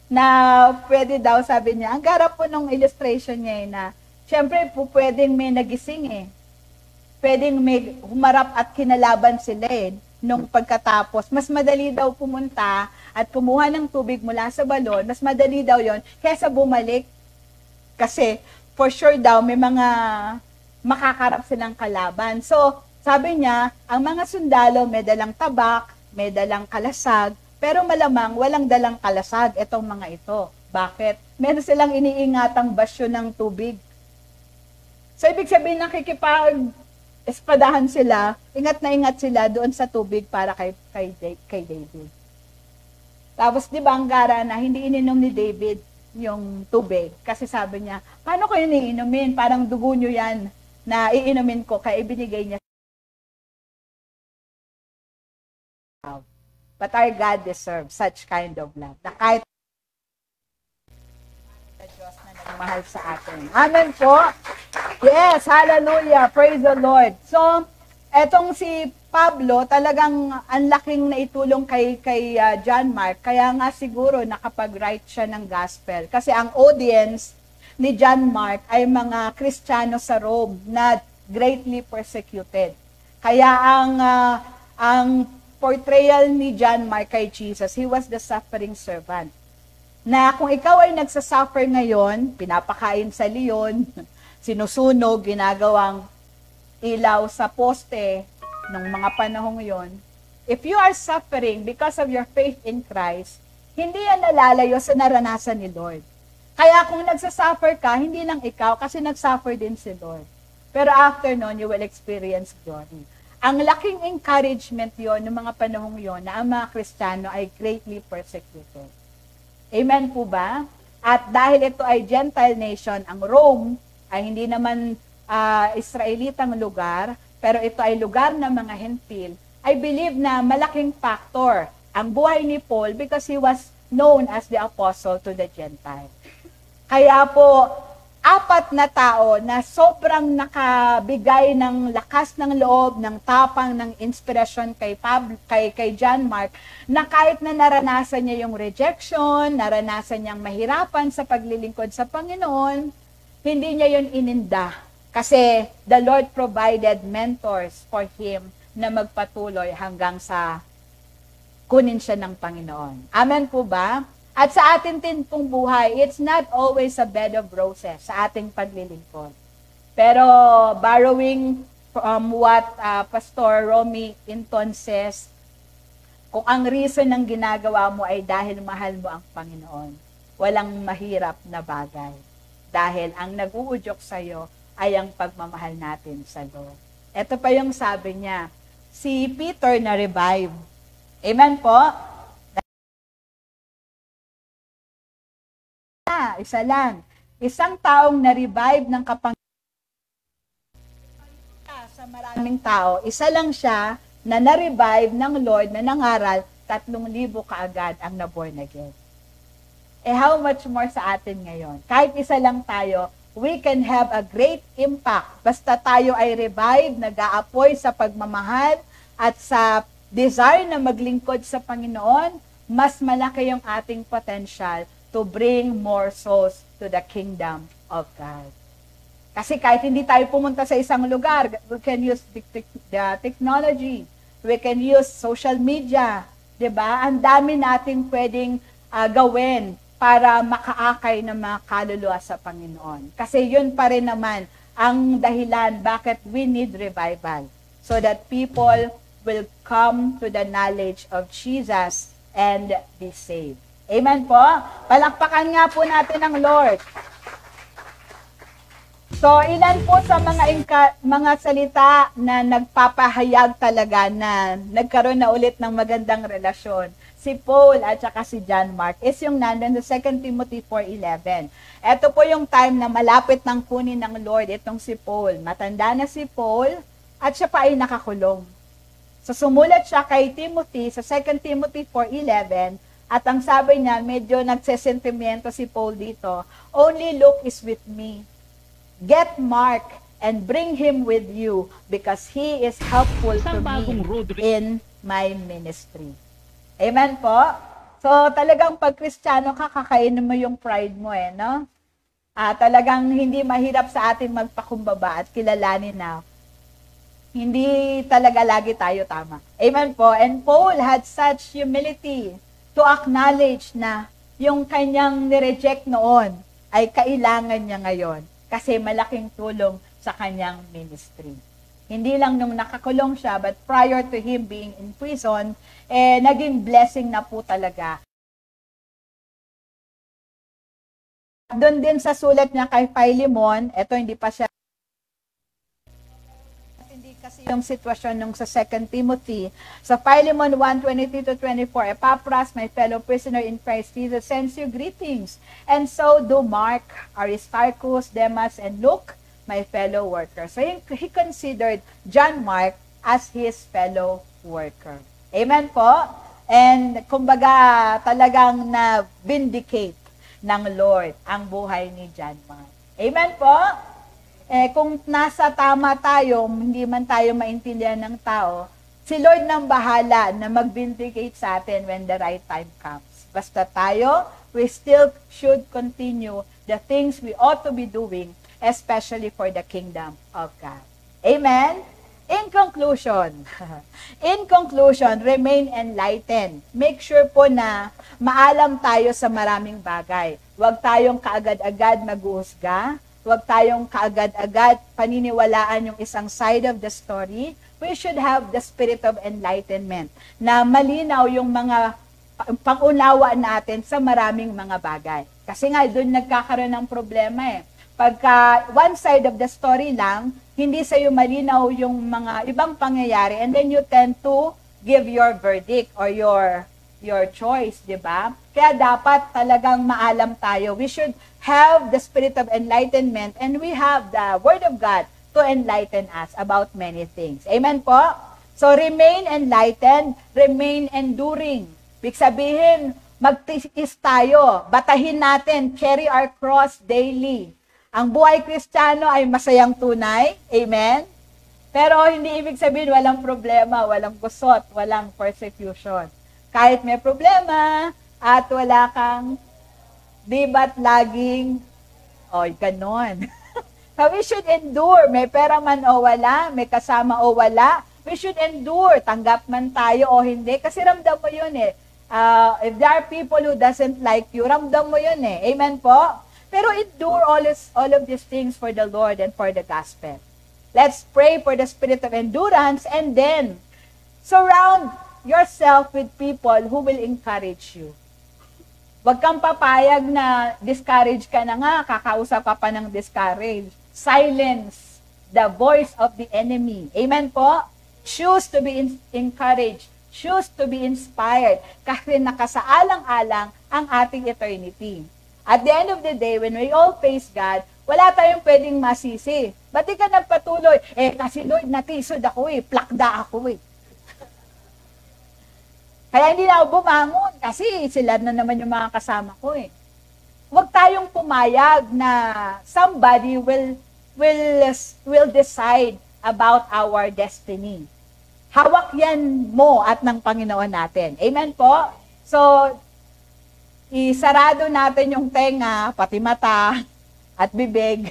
Na pwede daw, sabi niya, ang garap po nung illustration niya na, syempre po pwedeng may nagising pwedeng may humarap at kinalaban sila nung pagkatapos. Mas madali daw pumunta at kumuha ng tubig mula sa balon, mas madali daw yon kaysa bumalik. Kasi, for sure daw, may mga makakarap silang kalaban. So, sabi niya, ang mga sundalo may dalang tabak, may dalang kalasag, pero malamang walang dalang kalasag itong mga ito. Bakit? Meron silang iniingatang basyo ng tubig. So, ibig sabihin, nakikipag-espadahan sila, ingat na ingat sila doon sa tubig para kay David. Tapos, di ba, ang gara na hindi ininom ni David yung tubig. Kasi sabi niya, paano kayo niinumin? Parang dugo nyo yan na iinumin ko, kaya ibinigay niya. But our God deserves such kind of love. Na kahit na Diyos na nagmahal sa atin. Amen po. Yes, hallelujah. Praise the Lord. So, etong si Pablo, talagang ang laking naitulong kay John Mark. Kaya nga siguro nakapag-write siya ng gospel. Kasi ang audience ni John Mark ay mga Kristiyano sa Rome na greatly persecuted. Kaya ang portrayal ni John Mark kay Jesus, he was the suffering servant. Na kung ikaw ay nagsasuffer ngayon, pinapakain sa leon, sinusunog, ginagawang ilaw sa poste ng mga panahong yon, if you are suffering because of your faith in Christ, hindi yan nalalayo sa naranasan ni Lord. Kaya kung nagsasuffer ka, hindi lang ikaw, kasi nagsuffer din si Lord. Pero after nun, you will experience glory. Ang laking encouragement yon ng mga panahong yon na ang mga Kristiyano ay greatly persecuted. Amen po ba? At dahil ito ay Gentile nation, ang Rome ay hindi naman Israelitang lugar, pero ito ay lugar ng mga Hentil, I believe na malaking factor ang buhay ni Paul because he was known as the apostle to the Gentiles. Kaya po, 4 na tao na sobrang nakabigay ng lakas ng loob, ng tapang, ng inspirasyon kay John Mark, na kahit na naranasan niya yung rejection, naranasan niyang mahirapan sa paglilingkod sa Panginoon, hindi niya yun ininda. Kasi the Lord provided mentors for him na magpatuloy hanggang sa kunin siya ng Panginoon. Amen po ba? At sa atin din pong buhay, it's not always a bed of roses sa ating paglilingkod. Pero borrowing from what Pastor Romy Inton says, kung ang reason ng ginagawa mo ay dahil mahal mo ang Panginoon, walang mahirap na bagay. Dahil ang nag-uudyok sa'yo ay ang pagmamahal natin sa Lord. Ito pa yung sabi niya, si Peter na revive. Amen po? Isa lang. Isang taong na-revive ng sa maraming tao, isa lang siya na na-revive ng Lord na nangaral, 3,000 kaagad ang na-born again. How much more sa atin ngayon? Kahit isa lang tayo, we can have a great impact. Basta tayo ay revive, nag-aapoy sa pagmamahal at sa desire na maglingkod sa Panginoon, mas malaki yung ating potential to bring more souls to the kingdom of God. Kasi kahit hindi tayo pumunta sa isang lugar, we can use the technology, we can use social media, 'di ba? Ang dami nating pwedeng gawin para makaakay ng mga kaluluwa sa Panginoon. Kasi yun pa rin naman ang dahilan bakit we need revival. So that people will come to the knowledge of Jesus and be saved. Amen po? Palakpakan nga po natin ang Lord. So, ilan po sa mga salita na nagpapahayag talaga na nagkaroon na ulit ng magandang relasyon. Si Paul at saka si John Mark is yung nandun sa 2 Timothy 4:11. Ito po yung time na malapit ng kunin ng Lord itong si Paul. Matanda na si Paul at siya pa ay nakakulong. So, sumulat siya kay Timothy sa 2 Timothy 4:11. At ang sabi niya, medyo nagsesentimiento si Paul dito, only Luke is with me. Get Mark and bring him with you because he is helpful to me in my ministry. Amen po? So talagang pag Kristiyano ka, kakainin mo yung pride mo no? Talagang hindi mahirap sa atin magpakumbaba at kilalanin na hindi talaga lagi tayo tama. Amen po? And Paul had such humility to acknowledge na yung kanyang nireject noon ay kailangan niya ngayon kasi malaking tulong sa kanyang ministry. Hindi lang nung nakakulong siya, but prior to him being in prison, naging blessing na po talaga. Doon din sa sulat niya kay Philemon, ito hindi pa siya, hindi kasi yung sitwasyon nung sa 2 Timothy. Sa Philemon 1:23-24, Epaphras, my fellow prisoner in Christ Jesus, sends you greetings. And so do Mark, Aristarchus, Demas, and Luke, my fellow worker. So he considered John Mark as his fellow worker. Amen po? And kumbaga talagang na-vindicate ng Lord ang buhay ni John Mark. Amen po? Kung nasa tama tayo, hindi man tayo maintindihan ng tao, si Lord nang bahala na mag-vindicate sa atin when the right time comes. Basta tayo, we still should continue the things we ought to be doing, especially for the kingdom of God. Amen? In conclusion, remain enlightened. Make sure po na maalam tayo sa maraming bagay. Huwag tayong kaagad-agad mag-uusga. Huwag tayong kaagad-agad paniniwalaan yung isang side of the story. We should have the spirit of enlightenment na malinaw yung mga pangunawa natin sa maraming mga bagay. Kasi nga, doon nagkakaroon ng problema eh. Pagka one side of the story lang, hindi sa'yo malinaw yung mga ibang pangyayari, and then you tend to give your verdict or your choice, di ba? Kaya dapat talagang maalam tayo. We should have the spirit of enlightenment, and we have the Word of God to enlighten us about many things. Amen po? So remain enlightened, remain enduring. Ibig sabihin, magtiis tayo, batahin natin, carry our cross daily. Ang buhay Kristiyano ay masayang tunay. Amen? Pero hindi ibig sabihin walang problema, walang gusot, walang persecution. Kahit may problema at wala kang di ba't laging, ganon. So we should endure. May pera man o wala, may kasama o wala, we should endure. Tanggap man tayo o hindi. Kasi ramdam mo yun eh. If there are people who doesn't like you, ramdam mo yun eh. Amen po? Pero endure all of these things for the Lord and for the gospel. Let's pray for the spirit of endurance, and then surround yourself with people who will encourage you. Huwag kang papayag na discourage ka na nga, kakausap ka pa ng discourage. Silence the voice of the enemy. Amen po? Choose to be encouraged. Choose to be inspired. Kasi nakasaalang-alang ang ating eternity. At the end of the day, when we all face God, wala tayong pwedeng masisi. Ba't di ka nagpatuloy? Kasi Lord, natisod ako plakda ako Kaya hindi na ako bumangon kasi sila na naman yung mga kasama ko Huwag tayong pumayag na somebody will decide about our destiny. Hawak yan mo at ng Panginoon natin. Amen po? So, isarado natin yung tenga, pati mata, at bibig,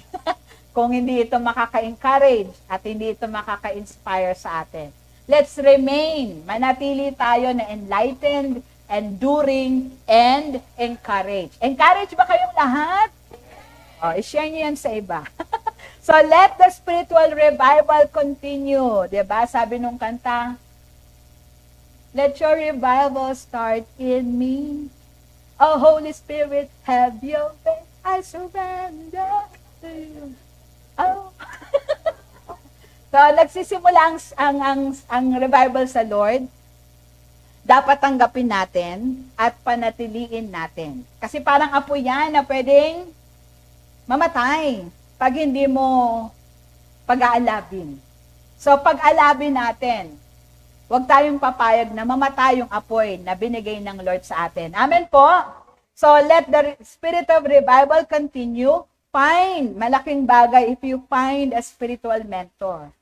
kung hindi ito makaka-encourage at hindi ito makaka-inspire sa atin. Let's remain, manatili tayo na enlightened, enduring, and encouraged. Encourage ba kayong lahat? I-share nyo yan sa iba. So, let the spiritual revival continue. Diba? Sabi nung kanta, let your revival start in me. Oh, Holy Spirit, have your way. I surrender to you. Oh. So, nagsisimula ang revival sa Lord. Dapat tanggapin natin at panatiliin natin. Kasi parang apoy yan na pwedeng mamatay pag hindi mo pag-aalabin. So, pag-alabin natin, huwag tayong papayag na mamatay yung apoy na binigay ng Lord sa atin. Amen po? So, let the spirit of revival continue. Find, malaking bagay if you find a spiritual mentor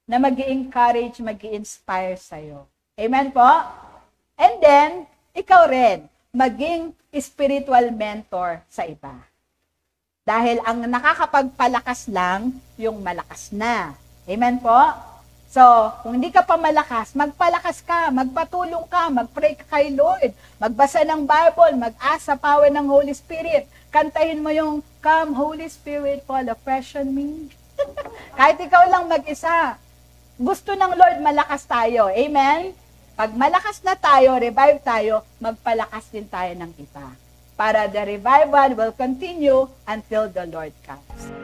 na mag-i-encourage, mag-i-inspire sa'yo. Amen po? And then, ikaw rin, maging spiritual mentor sa iba. Dahil ang nakakapagpalakas lang, yung malakas na. Amen po? So, kung hindi ka pa malakas, magpalakas ka, magpatulong ka, magpray ka kay Lord, magbasa ng Bible, mag-ask sa power ng Holy Spirit. Kantahin mo yung, Come Holy Spirit, fall afresh on me. Kahit ikaw lang mag-isa. Gusto ng Lord malakas tayo. Amen? Pag malakas na tayo, revive tayo, magpalakas din tayo ng iba. Para the revival will continue until the Lord comes.